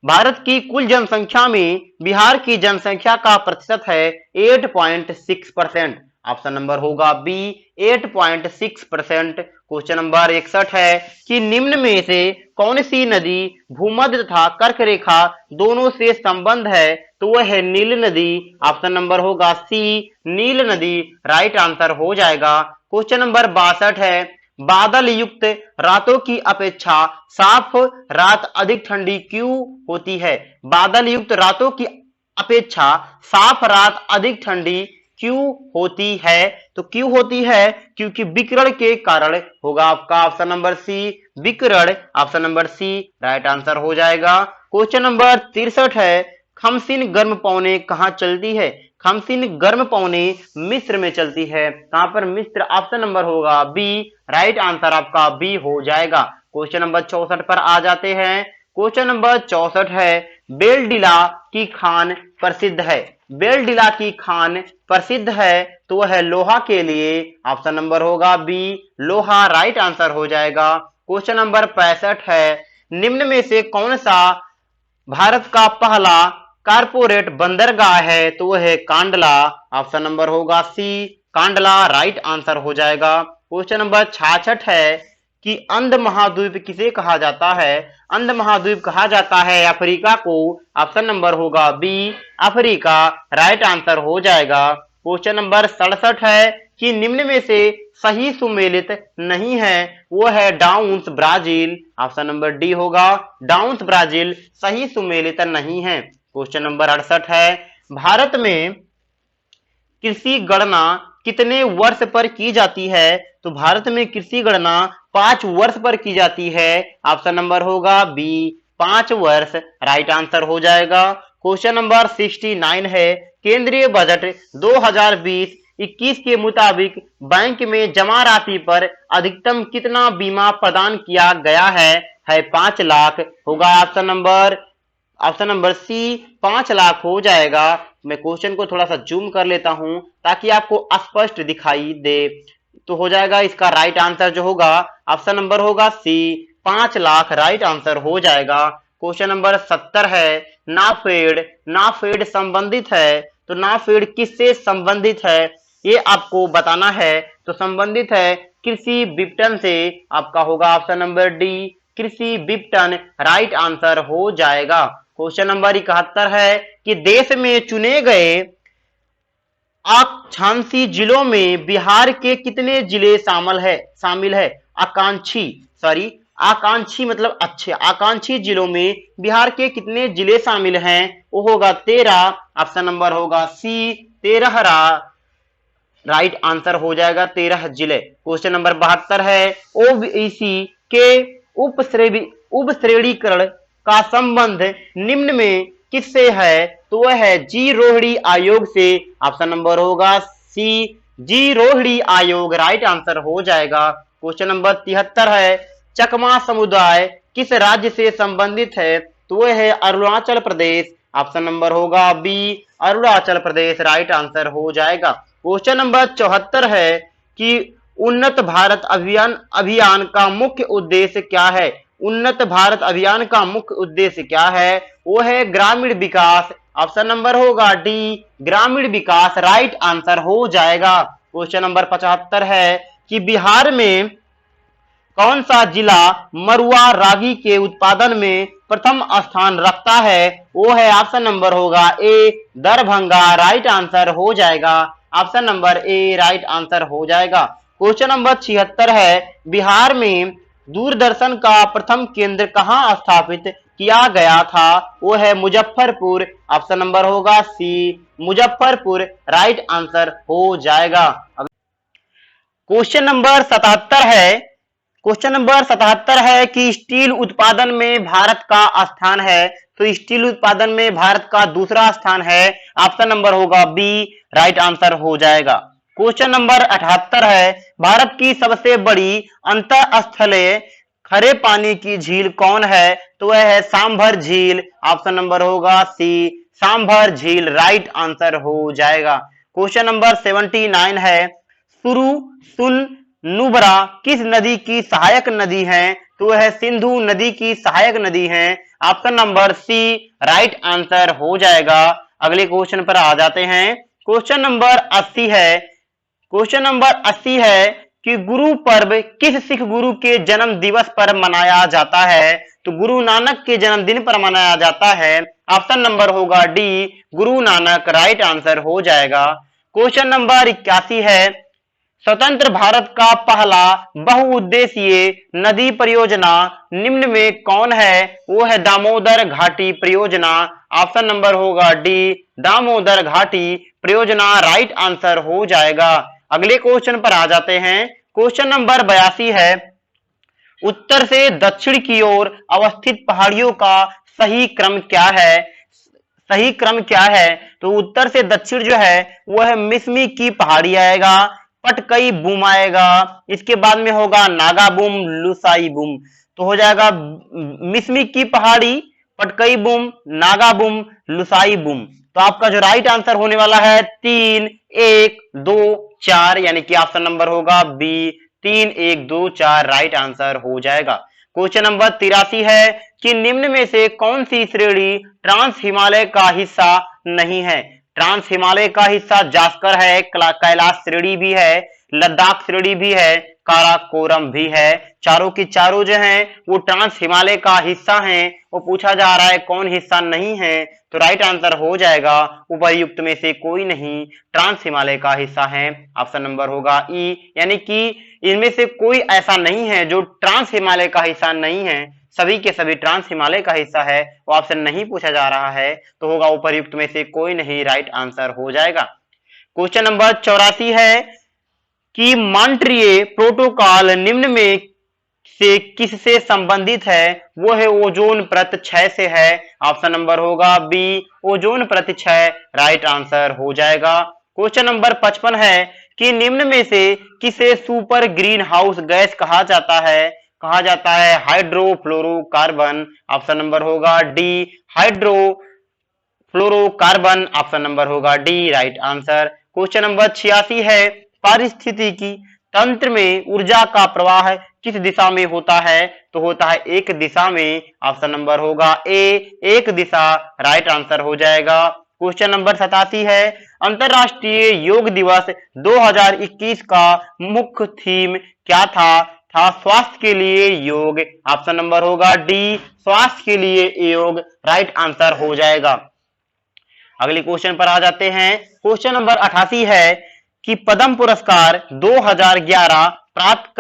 भारत की कुल जनसंख्या में बिहार की जनसंख्या का प्रतिशत है 8.6%। ऑप्शन नंबर होगा बी, 8.6%। क्वेश्चन नंबर 61 है कि निम्न में से कौन सी नदी भूमध्य तथा कर्क रेखा दोनों से संबंध है? तो वह है नील नदी। ऑप्शन नंबर होगा सी, नील नदी राइट आंसर हो जाएगा। क्वेश्चन नंबर 62 है, बादल युक्त रातों की अपेक्षा साफ रात अधिक ठंडी क्यों होती है? बादल युक्त रातों की अपेक्षा साफ रात अधिक ठंडी क्यों होती है? तो क्यों होती है? क्योंकि विकिरण के कारण होगा आपका ऑप्शन नंबर सी, विकिरण। Option number C right answer हो जाएगा। क्वेश्चन नंबर 63 है, खमसिन गर्म पौने कहाँ चलती है? खमसिन गर्म पौने मिस्र में चलती है। कहां पर? मिस्र। ऑप्शन नंबर होगा बी, राइट आंसर आपका बी हो जाएगा। क्वेश्चन नंबर 64 पर आ जाते हैं। क्वेश्चन नंबर 64 है, बेलडीला की खान प्रसिद्ध है। बेलडीला की खान प्रसिद्ध है तो वह है लोहा के लिए। ऑप्शन नंबर होगा बी, लोहा राइट आंसर हो जाएगा। क्वेश्चन नंबर 65 है, निम्न में से कौन सा भारत का पहला कारपोरेट बंदरगाह है? तो वह है कांडला। ऑप्शन नंबर होगा सी, कांडला राइट आंसर हो जाएगा। क्वेश्चन नंबर 66 है कि अंध महाद्वीप किसे कहा जाता है? अंध महाद्वीप कहा जाता है अफ्रीका को। ऑप्शन नंबर होगा बी, अफ्रीका राइट आंसर हो जाएगा। क्वेश्चन नंबर 67 है कि निम्न में से सही सुमेलित नहीं है, वो है downs Brazil. Option number D होगा, डाउन्स ब्राजील सही सुमेलित नहीं है। क्वेश्चन नंबर 68 है, भारत में कृषि गणना कितने वर्ष पर की जाती है? तो भारत में कृषि गणना 5 वर्ष पर की जाती है। ऑप्शन नंबर होगा बी, 5 वर्ष राइट आंसर हो जाएगा। क्वेश्चन नंबर 69 है, केंद्रीय बजट 2020-21 के मुताबिक बैंक में जमा राशि पर अधिकतम कितना बीमा प्रदान किया गया है? 5 लाख होगा। ऑप्शन नंबर सी 5 लाख हो जाएगा। मैं क्वेश्चन को थोड़ा सा जूम कर लेता हूं ताकि आपको स्पष्ट दिखाई दे। तो हो जाएगा इसका राइट आंसर जो होगा ऑप्शन नंबर होगा सी, 5 लाख राइट आंसर हो जाएगा। क्वेश्चन नंबर 70 है, नाफेड संबंधित है तो नाफेड किससे संबंधित है ये आपको बताना है। तो संबंधित है कृषि विपणन से। आपका होगा ऑप्शन नंबर डी, कृषि विपणन राइट आंसर हो जाएगा। क्वेश्चन नंबर 71 है कि देश में चुने गए आकांक्षी जिलों में बिहार के कितने जिले शामिल है? आकांक्षी मतलब अच्छे। आकांक्षी जिलों में बिहार के कितने जिले शामिल हैं? वो होगा 13। ऑप्शन नंबर होगा सी, 13 राइट आंसर हो जाएगा, 13 जिले। क्वेश्चन नंबर 72 है, ओबीसी के उपश्रेणीकरण का संबंध निम्न में किससे है? तो वह है जी रोहिणी आयोग से। ऑप्शन नंबर होगा सी, जी रोहिणी आयोग राइट आंसर हो जाएगा। क्वेश्चन नंबर 73 है, चकमा समुदाय किस राज्य से संबंधित है? तो वह है अरुणाचल प्रदेश। ऑप्शन नंबर होगा B, Arunachal Pradesh right answer हो जाएगा। क्वेश्चन नंबर 74 है कि उन्नत भारत अभियान अभियान का मुख्य उद्देश्य क्या है? उन्नत भारत अभियान का मुख्य उद्देश्य क्या है? वो है ग्रामीण विकास। ऑप्शन नंबर होगा डी, ग्रामीण विकास राइट आंसर हो जाएगा। क्वेश्चन नंबर 75 है कि बिहार में कौन सा जिला मरुआ रागी के उत्पादन में प्रथम स्थान रखता है? वो है ऑप्शन नंबर होगा ए, दरभंगा राइट आंसर हो जाएगा। Option number A right answer हो जाएगा। क्वेश्चन नंबर 76 है, बिहार में दूरदर्शन का प्रथम केंद्र कहाँ स्थापित किया गया था? वो है मुजफ्फरपुर। ऑप्शन नंबर होगा सी, मुजफ्फरपुर राइट आंसर हो जाएगा। क्वेश्चन नंबर 77 है, क्वेश्चन नंबर 77 है कि स्टील उत्पादन में भारत का स्थान है? तो स्टील उत्पादन में भारत का दूसरा स्थान है। ऑप्शन नंबर होगा बी, राइट आंसर हो जाएगा। क्वेश्चन नंबर 78 है, भारत की सबसे बड़ी अंतःस्थलीय खरे पानी की झील कौन है? तो वह है सांभर झील। ऑप्शन नंबर होगा सी, सांभर झील राइट आंसर हो जाएगा। क्वेश्चन नंबर 79 है, सुरु सुन नुब्रा किस नदी की सहायक नदी है? तो वह सिंधु नदी की सहायक नदी है। Option number C right answer हो जाएगा। अगले क्वेश्चन पर आ जाते हैं। क्वेश्चन नंबर 80 है, क्वेश्चन नंबर 80 है कि गुरु पर्व किस सिख गुरु के जन्म दिवस पर मनाया जाता है? तो गुरु नानक के जन्मदिन पर मनाया जाता है। ऑप्शन नंबर होगा D, Guru Nanak right answer हो जाएगा। क्वेश्चन नंबर 81 है, स्वतंत्र भारत का पहला बहुउद्देशीय नदी परियोजना निम्न में कौन है? वो है दामोदर घाटी परियोजना। ऑप्शन नंबर होगा डी, दामोदर घाटी परियोजना राइट आंसर हो जाएगा। अगले क्वेश्चन पर आ जाते हैं। क्वेश्चन नंबर 82 है, उत्तर से दक्षिण की ओर अवस्थित पहाड़ियों का सही क्रम क्या है? सही क्रम क्या है? तो उत्तर से दक्षिण जो है वह मिसमी की पहाड़ी आएगा, पटकई बुम आएगा, इसके बाद में होगा नागा बुम, लुसाई बुम। तो हो जाएगा मिसमी की पहाड़ी, पटकई बुम, नागा बुम, लुसाई बुम। तो आपका जो राइट आंसर होने वाला है 3, 1, 2, 4 यानी कि ऑप्शन नंबर होगा बी, 3, 1, 2, 4 राइट आंसर हो जाएगा। क्वेश्चन नंबर 83 है कि निम्न में से कौन सी श्रेणी ट्रांस हिमालय का हिस्सा नहीं है? ट्रांस हिमालय का हिस्सा जास्कर है, कैलाश श्रेणी भी है, लद्दाख श्रेणी भी है, काराकोरम भी है। चारों की चारों जो हैं वो ट्रांस हिमालय का हिस्सा हैं। वो पूछा जा रहा है कौन हिस्सा नहीं है, तो राइट आंसर हो जाएगा उपर्युक्त में से कोई नहीं ट्रांस हिमालय का हिस्सा है। ऑप्शन नंबर होगा ई, यानी कि इनमें से कोई ऐसा नहीं है जो ट्रांस हिमालय का हिस्सा नहीं है, सभी के सभी ट्रांस हिमालय का हिस्सा है। वो ऑप्शन नहीं पूछा जा रहा है, तो होगा उपर्युक्त में से कोई नहीं राइट आंसर हो जाएगा। क्वेश्चन नंबर 84 है कि मॉन्ट्रियल प्रोटोकॉल निम्न में से किससे संबंधित है? वो है ओजोन परत क्षय से है। ऑप्शन नंबर होगा बी, ओजोन परत क्षय राइट आंसर हो जाएगा। क्वेश्चन नंबर 55 है कि निम्न में से किसे सुपर ग्रीन हाउस गैस कहा जाता है? कहा जाता है हाइड्रोफ्लोरोकार्बन। ऑप्शन नंबर होगा डी, हाइड्रोफ्लोरोकार्बन। ऑप्शन नंबर होगा D right answer. Question number 86 है, पारिस्थितिकी तंत्र में ऊर्जा का प्रवाह किस दिशा में होता है? तो होता है एक दिशा में। ऑप्शन नंबर होगा ए, एक दिशा राइट आंसर हो जाएगा। क्वेश्चन नंबर 87 है, अंतरराष्ट्रीय योग दिवस 2021 का मुख्य थीम क्या था? स्वास्थ्य के लिए योग। ऑप्शन नंबर होगा डी, स्वास्थ्य के लिए योग राइट आंसर हो जाएगा। अगले क्वेश्चन पर आ जाते हैं। क्वेश्चन नंबर 88 है कि पद्म पुरस्कार 2011 प्राप्त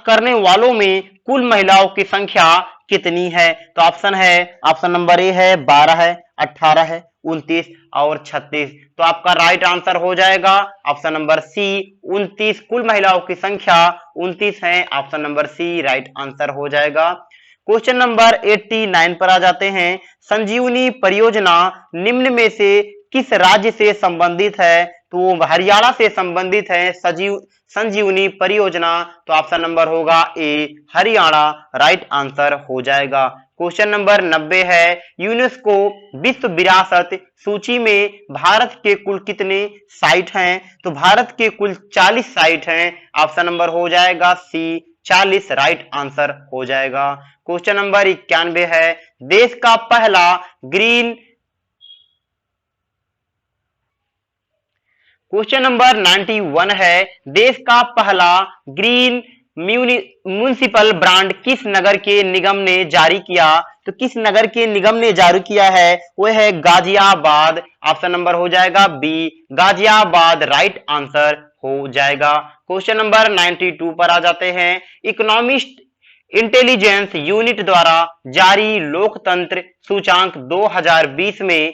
करने वालों में कुल महिलाओं की संख्या कितनी है? तो ऑप्शन है, ऑप्शन नंबर ए है 12 है, 18 है, 29 और 36। तो आपका राइट आंसर हो जाएगा ऑप्शन नंबर सी, 29। कुल महिलाओं की संख्या 29 है। Option number C right answer हो जाएगा। क्वेश्चन नंबर 89 पर आ जाते हैं। संजीवनी परियोजना निम्न में से किस राज्य से संबंधित है? तो वो हरियाणा से संबंधित है। संजीवनी परियोजना, तो ऑप्शन नंबर होगा ए हरियाणा राइट आंसर हो जाएगा। क्वेश्चन नंबर 90 है, यूनेस्को विश्व विरासत सूची में भारत के कुल कितने साइट हैं? तो भारत के कुल 40 साइट हैं, ऑप्शन नंबर हो जाएगा सी 40 राइट आंसर हो जाएगा। क्वेश्चन नंबर 91 है, देश का पहला ग्रीन क्वेश्चन नंबर 91 है, देश का पहला ग्रीन म्यूनिसिपल ब्रांड किस नगर के निगम ने जारी किया? तो किस नगर के निगम ने जारी किया है? वो है गाजियाबाद, ऑप्शन नंबर हो जाएगा बी गाजियाबाद राइट आंसर हो जाएगा। क्वेश्चन नंबर 92 पर आ जाते हैं, इकोनॉमिस्ट इंटेलिजेंस यूनिट द्वारा जारी लोकतंत्र सूचांक 2020 में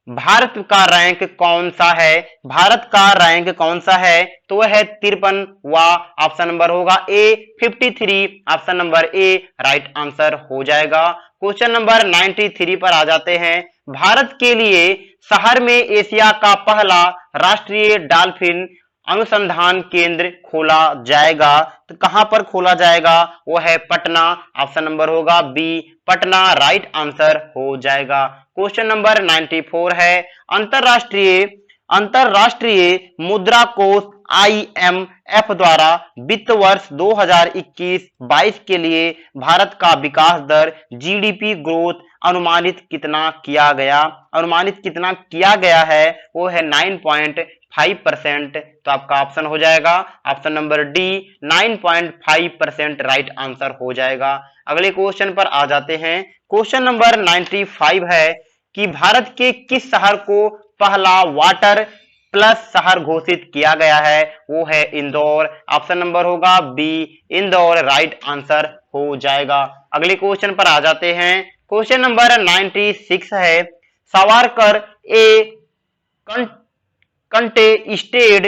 भारत का रैंक कौन सा है? भारत का रैंक कौन सा है? तो वह है 53वां, ऑप्शन नंबर होगा ए 53, option number A right answer हो जाएगा। क्वेश्चन नंबर 93 पर आ जाते हैं, भारत के लिए शहर में एशिया का पहला राष्ट्रीय डॉल्फिन अनुसंधान केंद्र खोला जाएगा, तो कहां पर खोला जाएगा? वो है पटना, ऑप्शन नंबर होगा बी पटना राइट आंसर हो जाएगा। क्वेश्चन नंबर 94 है, अंतरराष्ट्रीय अंतरराष्ट्रीय मुद्रा कोष IMF द्वारा वित्त वर्ष 2021-22 के लिए भारत का विकास दर GDP ग्रोथ अनुमानित कितना किया गया है? वो है 9.5%, तो आपका ऑप्शन हो जाएगा option number D 9.5% right answer हो जाएगा। अगले क्वेश्चन पर आ जाते हैं, क्वेश्चन नंबर 95 है कि भारत के किस शहर को पहला वाटर प्लस शहर घोषित किया गया है? वो है इंदौर, ऑप्शन नंबर होगा बी इंदौर राइट आंसर हो जाएगा। अगले क्वेश्चन पर आ जाते हैं, क्वेश्चन नंबर 96 है, सावरकर ए कंटे स्टेड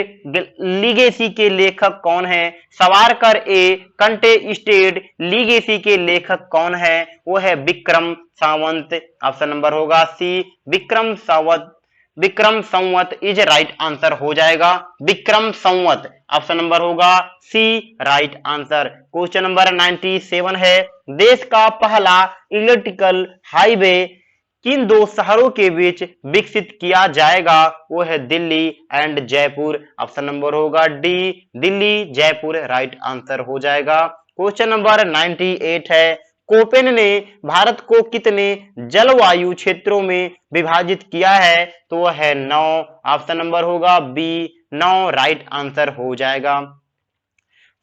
लीगेसी के लेखक कौन है? सावरकर ए कंटे स्टेड लीगेसी के लेखक कौन है? वो है विक्रम सावंत, ऑप्शन नंबर होगा सी Vikram Samvat is right answer हो जाएगा। विक्रम संवत, ऑप्शन नंबर होगा सी राइट आंसर। क्वेश्चन नंबर 97 है, देश का पहला इलेक्ट्रिकल हाईवे किन दो शहरों के बीच विकसित किया जाएगा? वो है Delhi and Jaipur, option number होगा D Delhi Jaipur right answer हो जाएगा। क्वेश्चन नंबर 98 है, कोपेन ने भारत को कितने जलवायु क्षेत्रों में विभाजित किया है? तो वह है 9, ऑप्शन नंबर होगा बी 9 राइट आंसर हो जाएगा।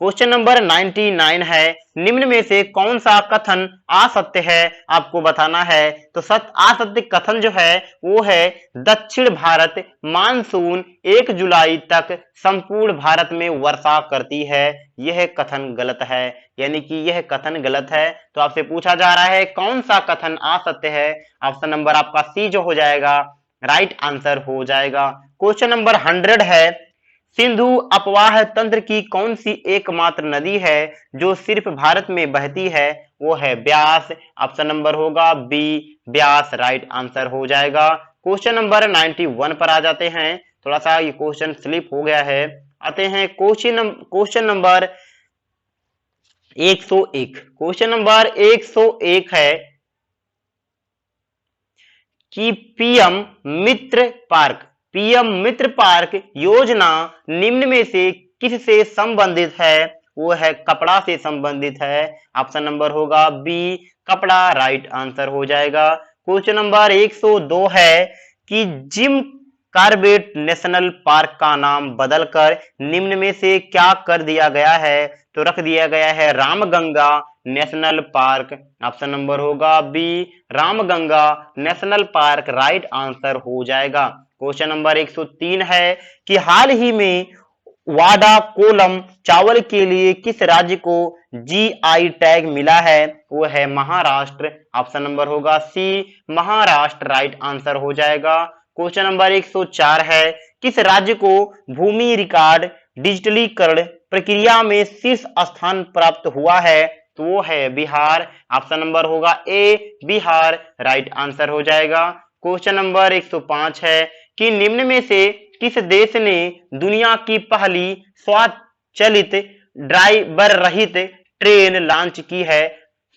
क्वेश्चन नंबर 99 है, निम्न में से कौन सा कथन असत्य है? आपको बताना है। तो असत्य कथन जो है वो है दक्षिण भारत मानसून 1 जुलाई तक संपूर्ण भारत में वर्षा करती है, यह कथन गलत है, यानी कि यह कथन गलत है। तो आपसे पूछा जा रहा है कौन सा कथन असत्य है? ऑप्शन नंबर आपका सी जो हो जाएगा राइट आंसर हो जाएगा। क्वेश्चन नंबर 100 है, सिंधु अपवाह तंत्र की कौन सी एकमात्र नदी है जो सिर्फ भारत में बहती है? वो है ब्यास, ऑप्शन नंबर होगा बी ब्यास राइट आंसर हो जाएगा। क्वेश्चन नंबर 91 पर आ जाते हैं, थोड़ा सा ये क्वेश्चन स्लिप हो गया है। आते हैं क्वेश्चन नंबर 101। क्वेश्चन नंबर 101 है कि पीएम मित्र पार्क योजना निम्न में से किससे संबंधित है? वो है कपड़ा से संबंधित है, ऑप्शन नंबर होगा बी कपड़ा राइट आंसर हो जाएगा। क्वेश्चन नंबर 102 है कि जिम कॉर्बेट नेशनल पार्क का नाम बदलकर निम्न में से क्या कर दिया गया है? तो रख दिया गया है Ramganga national park, option number होगा B Ramganga national park right answer हो जाएगा। क्वेश्चन नंबर 103 है कि हाल ही में वाडा कोलम चावल के लिए किस राज्य को GI टैग मिला है? वो है महाराष्ट्र, ऑप्शन नंबर होगा सी महाराष्ट्र राइट आंसर हो जाएगा। क्वेश्चन नंबर 104 है, किस राज्य को भूमि रिकॉर्ड डिजिटलीकरण प्रक्रिया में शीर्ष स्थान प्राप्त हुआ है? तो वो है बिहार, ऑप्शन नंबर होगा ए बिहार राइट आंसर हो जाएगा। क्वेश्चन नंबर 105 है कि निम्न में से किस देश ने दुनिया की पहली चलित ड्राइवर रहित ट्रेन लॉन्च की है।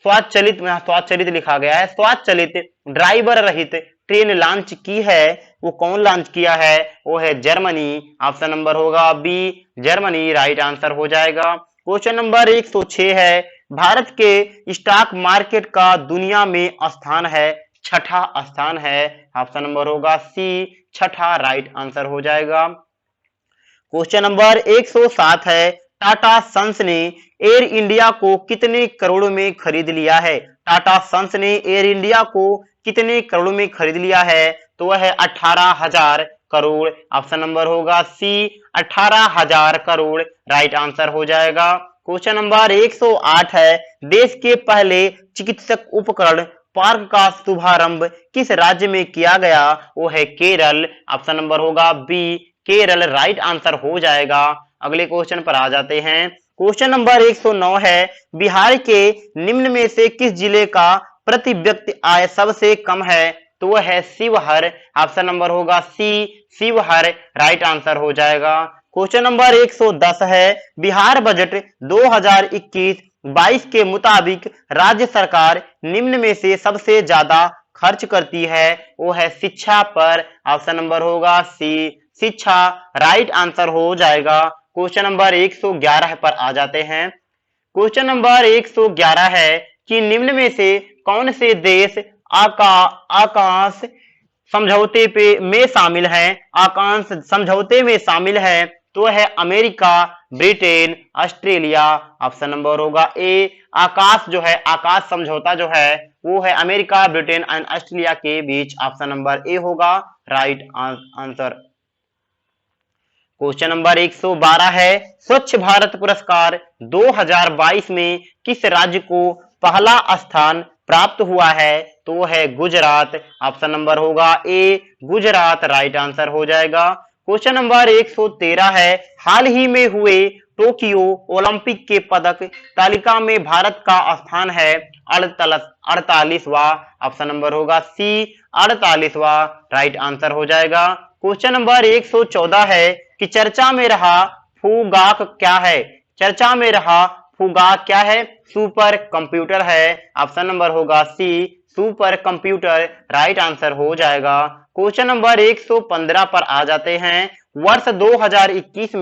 स्वचालित में स्वचालित लिखा गया है, स्वचालित ड्राइवर रहित ट्रेन लॉन्च की है। वो कौन लॉन्च किया है? वो है जर्मनी। ऑप्शन नंबर होगा बी, जर्मनी राइट आंसर हो जाएगा। क्वेश्चन नंबर 106 है, भारत के स्टॉक मार्केट का दुनिया में स्थान है, छठा स्थान है। ऑप्शन नंबर होगा सी, छठा राइट आंसर हो जाएगा। क्वेश्चन नंबर 107 है, टाटा सन्स ने एयर इंडिया को कितने करोड़ में खरीद लिया है? टाटा सन्स ने एयर इंडिया को कितने करोड़ में खरीद लिया है? तो वह है 18,000 करोड़। ऑप्शन नंबर होगा सी, 18,000 करोड़ राइट आंसर हो जाएगा। क्वेश्चन नंबर 108 है, देश के पहले चिकित्सक उपकरण पार्क का शुभारंभ किस राज्य में किया गया? वो है केरल। ऑप्शन नंबर होगा बी, केरल राइट आंसर हो जाएगा। अगले क्वेश्चन पर आ जाते हैं। क्वेश्चन नंबर 109 है, बिहार के निम्न में से किस जिले का प्रति व्यक्ति आय सबसे कम है? तो वह है शिवहर। ऑप्शन नंबर होगा सी, शिवहर राइट आंसर हो जाएगा। क्वेश्चन नंबर 110 है, बिहार बजट 2021-22 के मुताबिक राज्य सरकार निम्न में से सबसे ज्यादा खर्च करती है। वो है शिक्षा पर। ऑप्शन नंबर होगा सी, शिक्षा राइट आंसर हो जाएगा। क्वेश्चन नंबर 111 पर आ जाते हैं। क्वेश्चन नंबर 111 है कि निम्न में से कौन से देश आकाश समझौते में शामिल है? आकाश समझौते में शामिल है तो है America, Britain, Australia. Option number होगा ए, आकाश जो है, आकाश समझौता जो है वो है अमेरिका, ब्रिटेन एंड ऑस्ट्रेलिया के बीच। ऑप्शन नंबर ए होगा राइट आंसर। क्वेश्चन नंबर 112 है, स्वच्छ भारत पुरस्कार 2022 में किस राज्य को पहला स्थान प्राप्त हुआ है? तो वो है गुजरात। ऑप्शन नंबर होगा ए, गुजरात राइट आंसर हो जाएगा। क्वेश्चन नंबर 113 है, हाल ही में हुए टोक्यो ओलंपिक के पदक तालिका में भारत का स्थान है 48वां। ऑप्शन नंबर होगा सी, 48वां राइट आंसर हो जाएगा। क्वेश्चन नंबर 114 है कि चर्चा में रहा फूगाक क्या है? चर्चा में रहा फूगाक क्या है? सुपर कंप्यूटर है। ऑप्शन नंबर होगा सी, सुपर कंप्यूटर राइट आंसर हो जाएगा। क्वेश्चन नंबर 115 पर आ जाते हैं। वर्ष 2021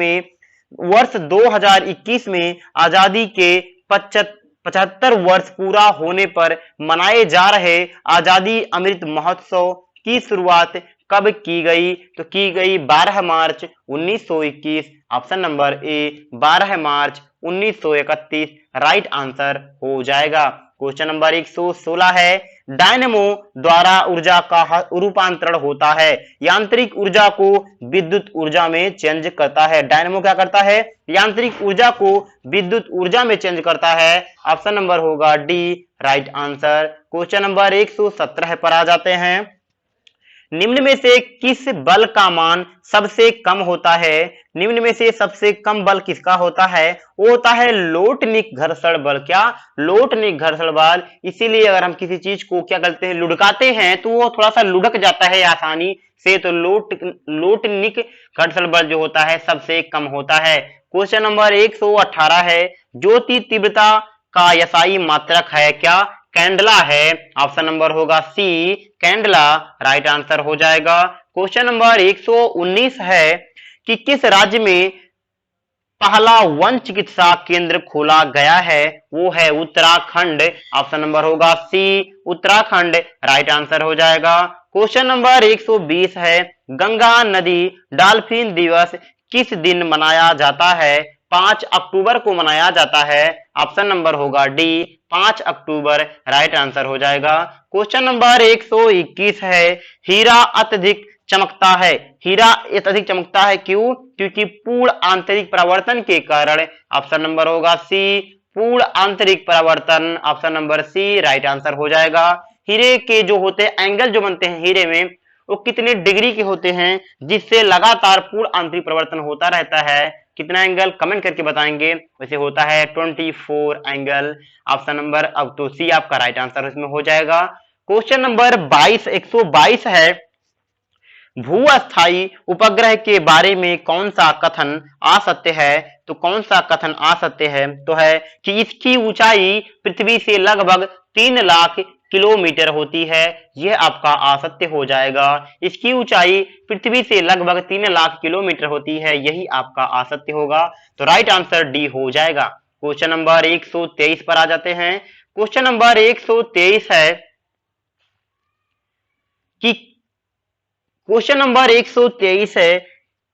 में आजादी के 75 वर्ष पूरा होने पर मनाए जा रहे आजादी अमृत महोत्सव की शुरुआत कब की गई? तो की गई 12 मार्च 1921। Option number A, 12 March 1931 right answer हो जाएगा। क्वेश्चन नंबर 116 है, डायनेमो द्वारा ऊर्जा का रूपांतरण होता है, यांत्रिक ऊर्जा को विद्युत ऊर्जा में चेंज करता है। डायनेमो क्या करता है? यांत्रिक ऊर्जा को विद्युत ऊर्जा में चेंज करता है। ऑप्शन नंबर होगा D right answer. Question number 117 पर आ जाते हैं। निम्न में से किस बल का मान सबसे कम होता है? निम्न में से सबसे कम बल किसका होता है? वो होता है लोटनिक घर्षण बल। क्या? लोटनिक घर्षण बल। इसीलिए अगर हम किसी चीज को क्या करते हैं, लुढ़काते हैं, तो वो थोड़ा सा लुढ़क जाता है आसानी से। तो लोटनिक घर्षण बल जो होता है सबसे कम होता है। क्वेश्चन नंबर 118 है, ज्योति तीव्रता का यसाई मात्रक है क्या? कैंडला है। ऑप्शन नंबर होगा सी, कैंडला राइट आंसर हो जाएगा। क्वेश्चन नंबर 119 है कि किस राज्य में पहला वन चिकित्सा केंद्र खोला गया है? वो है उत्तराखंड। ऑप्शन नंबर होगा सी, उत्तराखंड राइट आंसर हो जाएगा। क्वेश्चन नंबर 120 है, गंगा नदी डॉल्फिन दिवस किस दिन मनाया जाता है? 5 अक्टूबर को मनाया जाता है। ऑप्शन नंबर होगा डी, 5 अक्टूबर राइट आंसर हो जाएगा। क्वेश्चन नंबर 121 है, हीरा अत्यधिक चमकता है। हीरा अत्यधिक चमकता है क्यों? क्योंकि पूर्ण आंतरिक परावर्तन के कारण। ऑप्शन नंबर होगा सी, पूर्ण आंतरिक परावर्तन। Option number C right answer हो जाएगा। हीरे के जो होते हैं एंगल जो बनते हैं हीरे में, वो कितने डिग्री के होते हैं जिससे लगातार पूर्ण आंतरिक परिवर्तन होता रहता है? कितना एंगल? कमेंट करके बताएंगे। वैसे होता है 24 एंगल। ऑप्शन नंबर अब तो सी आपका राइट आंसर इसमें हो जाएगा। क्वेश्चन नंबर 122 है, भूअस्थायी उपग्रह के बारे में कौन सा कथन असत्य है? तो कौन सा कथन असत्य है? तो है कि इसकी ऊंचाई पृथ्वी से लगभग 3 लाख किलोमीटर होती है। यह आपका असत्य हो जाएगा। इसकी ऊंचाई पृथ्वी से लगभग 3 लाख किलोमीटर होती है, यही आपका असत्य होगा। तो राइट आंसर डी हो जाएगा। क्वेश्चन नंबर 123 पर आ जाते हैं। क्वेश्चन नंबर 123 है कि क्वेश्चन नंबर 123 है,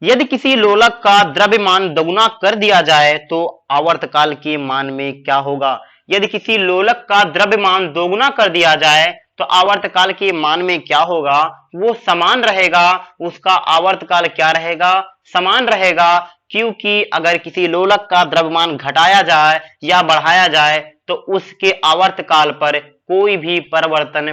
यदि किसी लोलक का द्रव्यमान दोगुना कर दिया जाए तो आवर्तकाल के मान में क्या होगा? यदि किसी लोलक का द्रव्यमान दोगुना कर दिया जाए तो आवर्तकाल के मान में क्या होगा? वो समान रहेगा। उसका आवर्तकाल क्या रहेगा? समान रहेगा, क्योंकि अगर किसी लोलक का द्रव्यमान घटाया जाए या बढ़ाया जाए तो उसके आवर्तकाल पर कोई भी परिवर्तन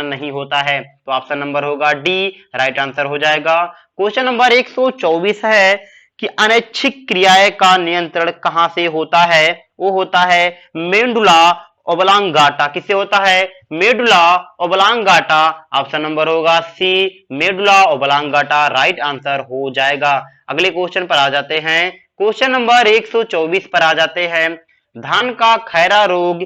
नहीं होता है। तो ऑप्शन नंबर होगा डी, राइट आंसर हो जाएगा। क्वेश्चन नंबर 124 है कि अनैच्छिक क्रियाएं का नियंत्रण कहां से होता है? वो होता है मेडुला ओब्लांगाटा। किससे होता है? Medulla oblongata. ऑप्शन नंबर होगा सी, मेडुला ओब्लांगाटा, राइट आंसर हो जाएगा। अगले क्वेश्चन पर आ जाते हैं। क्वेश्चन नंबर 124 पर आ जाते हैं। धान का खैरा रोग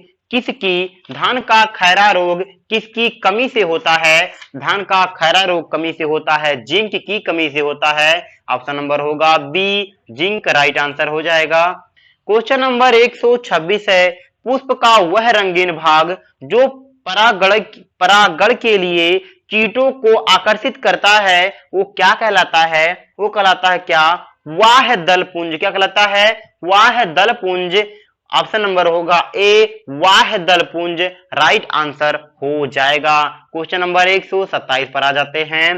किसकी कमी से होता है? धान का खैरा रोग कमी से होता है, जिंक की कमी से होता है। ऑप्शन नंबर होगा बी, जिंक, राइट आंसर हो जाएगा। क्वेश्चन नंबर 126 है, पुष्प का वह रंगीन भाग जो परागण के लिए कीटों को आकर्षित करता है वो क्या कहलाता है? वो कहलाता है क्या? वाह दल पुंज। क्या कहलाता है? वाह दल पुंज। ऑप्शन नंबर होगा ए, वाह दल पुंज, राइट आंसर हो जाएगा। क्वेश्चन नंबर 127 पर आ जाते हैं।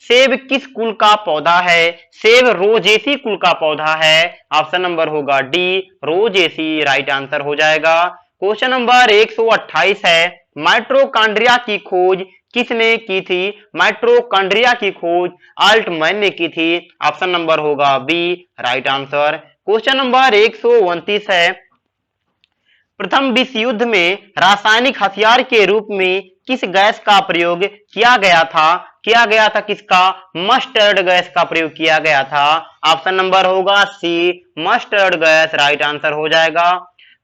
सेब किस कुल का पौधा है? सेब रोजेसी कुल का पौधा है। ऑप्शन नंबर होगा डी, रोजेसी, राइट आंसर हो जाएगा। क्वेश्चन नंबर 128 है, माइटोकॉन्ड्रिया की खोज किसने की थी? माइटोकॉन्ड्रिया की खोज अल्टमैन ने की थी। ऑप्शन नंबर होगा B, right answer. Question number 129 है, प्रथम विश्व युद्ध में रासायनिक हथियार के रूप में किस गैस का प्रयोग किया गया था? किसका? मस्टर्ड गैस का प्रयोग किया गया था। ऑप्शन नंबर होगा सी, मस्टर्ड गैस, राइट आंसर हो जाएगा।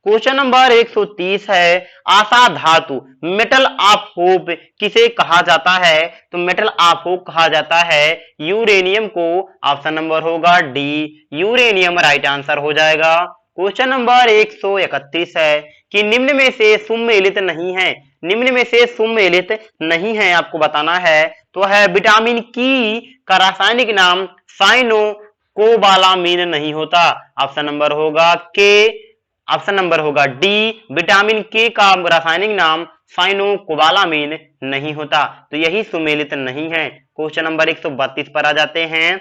क्वेश्चन नंबर 130 है, आशा धातु मेटल ऑफ होप किसे कहा जाता है? तो मेटल ऑफ होप कहा जाता है यूरेनियम को। ऑप्शन नंबर होगा डी, यूरेनियम, राइट आंसर हो जाएगा। क्वेश्चन नंबर 131 है कि निम्न में से सुमेलित नहीं है। निम्न में से सुमेलित नहीं है आपको बताना है। तो है विटामिन की का रासायनिक नाम साइनोकोबालामीन नहीं होता। ऑप्शन नंबर होगा के, ऑप्शन नंबर होगा डी, विटामिन के का रासायनिक नाम साइनोकोबालामीन नहीं होता। तो यही सुमेलित नहीं है। क्वेश्चन नंबर 132 पर आ जाते हैं।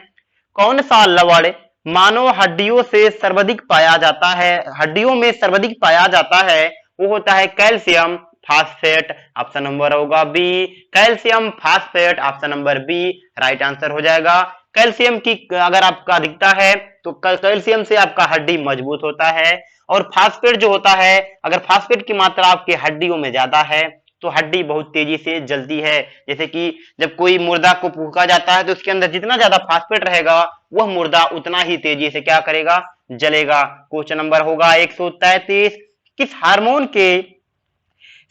कौन सा लवण मानव हड्डियों से सर्वाधिक पाया जाता है? हड्डियों में सर्वाधिक पाया जाता है वो होता है कैल्शियम फास्फेट। ऑप्शन नंबर होगा B, calcium phosphate, option number B, right answer हो जाएगा। कैल्शियम की अगर आपका अधिकता है तो कैल्शियम से आपका हड्डी मजबूत होता है, और फास्फेट जो होता है, अगर फास्फेट की मात्रा आपके हड्डियों में ज्यादा है तो हड्डी बहुत तेजी से जलती है। जैसे कि जब कोई मुर्दा को फूका जाता है तो उसके अंदर जितना ज्यादा फास्फेट रहेगा वह मुर्दा उतना ही तेजी से क्या करेगा? जलेगा। क्वेश्चन नंबर होगा 133, किस हार्मोन के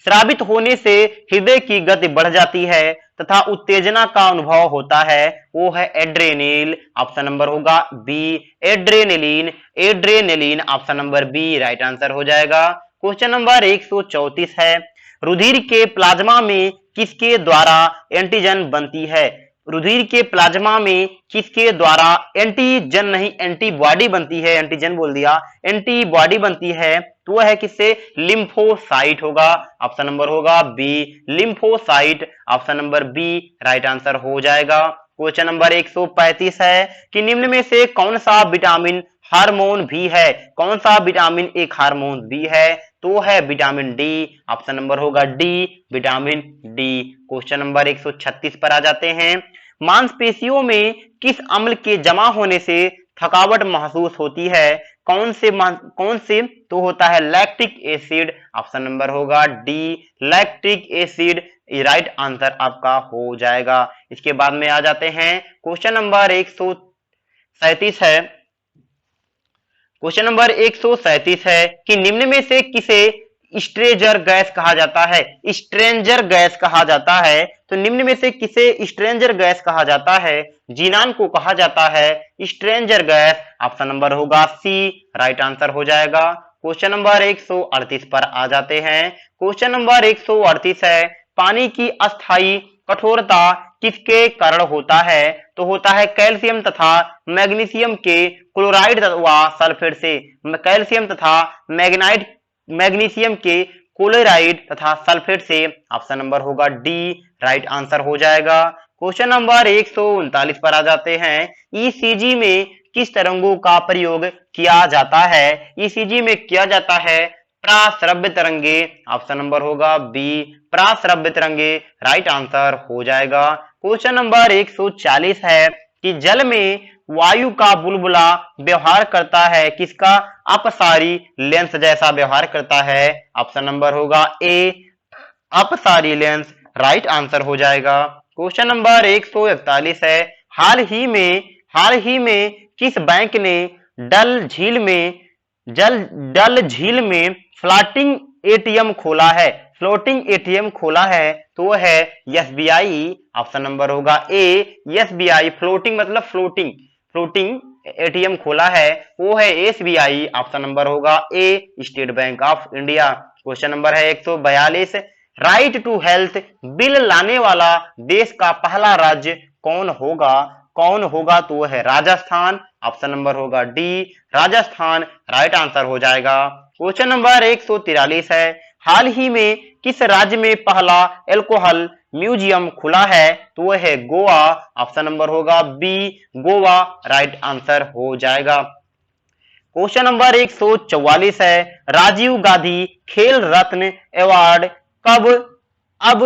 स्रावित होने से हृदय की गति बढ़ जाती है तथा उत्तेजना का अनुभव होता है? वो है एड्रेनिल। ऑप्शन नंबर होगा B, adrenaline, adrenaline, option number B, right answer हो जाएगा। क्वेश्चन नंबर 134 है, रुधिर के प्लाज्मा में किसके द्वारा एंटीजन बनती है? रुधिर के प्लाज्मा में किसके द्वारा एंटीजन नहीं एंटीबॉडी बनती है? एंटीजन बोल दिया, एंटीबॉडी बनती है। तो वह है किससे? लिम्फोसाइट होगा। ऑप्शन नंबर होगा B, lymphocyte, option number B, right answer हो जाएगा। क्वेश्चन नंबर 135 है कि निम्न में से कौन सा विटामिन हार्मोन भी है? कौन सा विटामिन एक हार्मोन भी है? तो है विटामिन डी। ऑप्शन नंबर होगा D, vitamin D. Question number 136 पर आ जाते हैं। मांसपेशियों में किस अम्ल के जमा होने से थकावट महसूस होती है? कौन से तो होता है लैक्टिक एसिड। ऑप्शन नंबर होगा D lactic acid, right answer आपका हो जाएगा। इसके बाद में आ जाते हैं क्वेश्चन नंबर 137 है। क्वेश्चन नंबर 137 है कि निम्न में से किसे स्ट्रेंजर गैस कहा जाता है? स्ट्रेंजर गैस कहा जाता है, तो निम्न में से किसे स्ट्रेंजर गैस कहा जाता है? जीनान को कहा जाता है स्ट्रेंजर गैस। ऑप्शन नंबर होगा सी, राइट आंसर हो जाएगा। क्वेश्चन नंबर 138 पर आ जाते हैं। क्वेश्चन नंबर 138 है पानी की अस्थायी कठोरता किसके कारण होता है? तो होता है कैल्शियम तथा मैग्नीशियम के क्लोराइड व सल्फेट से। कैल्शियम तथा मैग्नीशियम के क्लोराइड तथा सल्फेट से। ऑप्शन नंबर होगा डी, राइट आंसर हो जाएगा। क्वेश्चन नंबर 139 पर आ जाते हैं। ईसीजी में किस तरंगों का प्रयोग किया जाता है? ईसीजी में किया जाता है प्राश्रव्य तरंगे। ऑप्शन नंबर होगा बी, प्राश्रव्य तरंगे, राइट आंसर हो जाएगा। क्वेश्चन नंबर 140 है कि जल में वायु का बुलबुला व्यवहार करता है किसका? अपसारी लेंस जैसा व्यवहार करता है। ऑप्शन नंबर होगा ए, अपसारी लेंस, राइट आंसर हो जाएगा। क्वेश्चन नंबर 141 है हाल ही में किस बैंक ने डल झील में फ्लोटिंग एटीएम खोला है? फ्लोटिंग एटीएम खोला है तो वह है एसबीआई। ऑप्शन नंबर होगा ए, एसबीआई। फ्लोटिंग मतलब फ्लोटिंग एटीएम खोला है वो है एसबीआई। ऑप्शन नंबर होगा A, State Bank of India. Question number है 142, राइट टू हेल्थ बिल लाने वाला देश का पहला राज्य कौन होगा? तो वह है राजस्थान। ऑप्शन नंबर होगा डी, राजस्थान, राइट आंसर हो जाएगा। क्वेश्चन नंबर 143 है हाल ही में किस राज्य में पहला एल्कोहल म्यूजियम खुला है? तो वह है गोवा। ऑप्शन नंबर होगा बी, गोवा, राइट आंसर हो जाएगा। क्वेश्चन नंबर 144 है राजीव गांधी खेल रत्न अवार्ड अब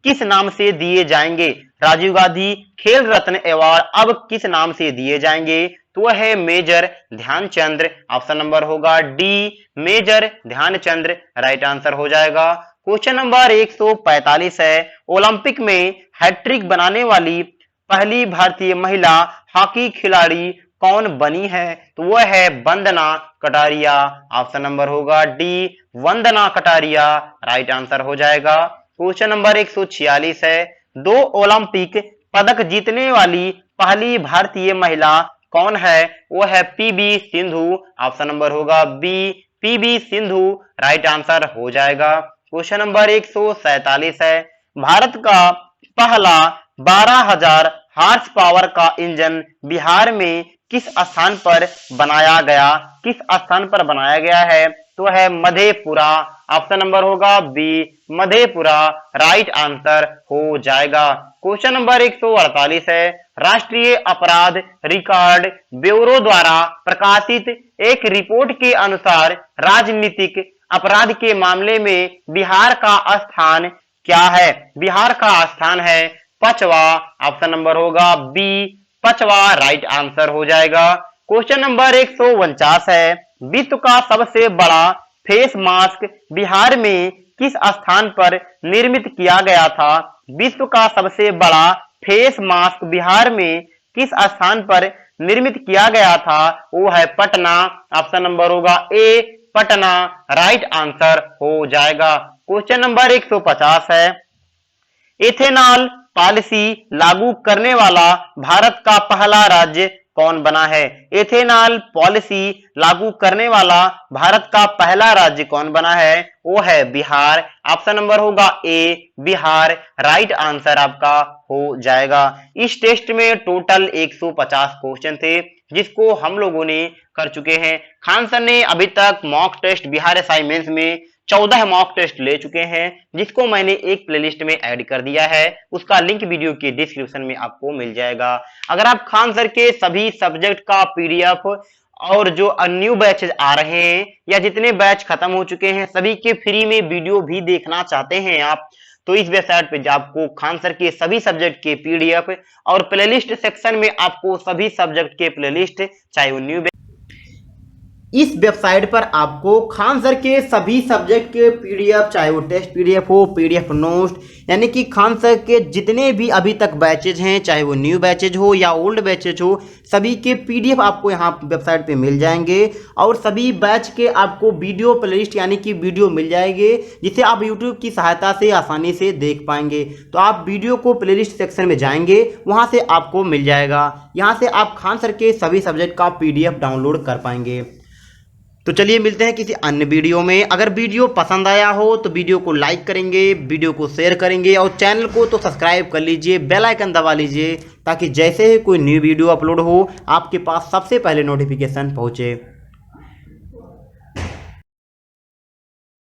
किस नाम से दिए जाएंगे? राजीव गांधी खेल रत्न अवार्ड अब किस नाम से दिए जाएंगे? तो वह है मेजर ध्यानचंद्र। ऑप्शन नंबर होगा D, major Dhyanchand, right answer हो जाएगा। क्वेश्चन नंबर 145 है ओलंपिक में हैट्रिक बनाने वाली पहली भारतीय महिला हॉकी खिलाड़ी कौन बनी है? तो वह है वंदना कटारिया। ऑप्शन नंबर होगा D, Vandana Kataria, right answer हो जाएगा। क्वेश्चन नंबर 146 है दो ओलंपिक पदक जीतने वाली पहली भारतीय महिला कौन है? वो है पीबी सिंधु। ऑप्शन नंबर होगा B, PB Sindhu, right answer हो जाएगा। क्वेश्चन नंबर 147 है भारत का पहला 12,000 हार्स पावर का इंजन बिहार में किस स्थान पर बनाया गया है? तो है मधेपुरा। ऑप्शन नंबर होगा बी, मधेपुरा, राइट आंसर हो जाएगा। क्वेश्चन नंबर 148 है राष्ट्रीय अपराध रिकॉर्ड ब्यूरो द्वारा प्रकाशित एक रिपोर्ट के अनुसार राजनीतिक अपराध के मामले में बिहार का स्थान क्या है? बिहार का स्थान है 5वां। ऑप्शन नंबर होगा बी, 5वां, राइट आंसर हो जाएगा। क्वेश्चन नंबर 149 है विश्व का सबसे बड़ा फेस मास्क बिहार में किस स्थान पर निर्मित किया गया था? विश्व का सबसे बड़ा फेस मास्क बिहार में किस स्थान पर निर्मित किया गया था? वो है पटना। ऑप्शन नंबर होगा ए, पटना, राइट आंसर हो जाएगा। क्वेश्चन नंबर 150 है इथेनॉल पॉलिसी लागू करने वाला भारत का पहला राज्य कौन बना है? इथेनॉल पॉलिसी लागू करने वाला भारत का पहला राज्य कौन बना है? वो है बिहार। ऑप्शन नंबर होगा ए, बिहार, राइट आंसर आपका हो जाएगा। इस टेस्ट में टोटल 150 क्वेश्चन थे जिसको हम लोगों ने कर चुके हैं। खान सर ने अभी तक mock test Bihar SI mains में 14 मॉक टेस्ट ले चुके हैं जिसको मैंने एक प्लेलिस्ट में ऐड कर दिया है। उसका लिंक वीडियो के डिस्क्रिप्शन में आपको मिल जाएगा। अगर आप खान सर के सभी सब्जेक्ट का पीडीएफ और जो न्यू बैचेज आ रहे हैं या जितने बैच खत्म हो चुके हैं सभी के फ्री में वीडियो भी देखना चाहते हैं आप, तो इस वेबसाइट पे आपको खान सर के सभी सब्जेक्ट के पीडीएफ और प्लेलिस्ट सेक्शन में आपको सभी सब्जेक्ट के प्लेलिस्ट, चाहे वो न्यू, इस वेबसाइट पर आपको खान सर के सभी सब्जेक्ट के पीडीएफ, चाहे वो टेस्ट पीडीएफ हो, पीडीएफ नोट, यानी कि खान सर के जितने भी अभी तक बैचेज हैं, चाहे वो न्यू बैचेज हो या ओल्ड बैचेज हो, सभी के पीडीएफ आपको यहाँ वेबसाइट पे मिल जाएंगे। और सभी बैच के आपको वीडियो प्लेलिस्ट यानी कि वीडियो मिल जाएंगे, जिसे आप यूट्यूब की सहायता से आसानी से देख पाएंगे। तो आप वीडियो को प्लेलिस्ट सेक्शन में जाएंगे, वहाँ से आपको मिल जाएगा। यहाँ से आप खान सर के सभी सब्जेक्ट का पीडीएफ डाउनलोड कर पाएंगे। तो चलिए मिलते हैं किसी अन्य वीडियो में। अगर वीडियो पसंद आया हो तो वीडियो को लाइक करेंगे, वीडियो को शेयर करेंगे और चैनल को तो सब्सक्राइब कर लीजिए, बेल आइकन दबा लीजिए, ताकि जैसे ही कोई न्यू वीडियो अपलोड हो आपके पास सबसे पहले नोटिफिकेशन पहुंचे।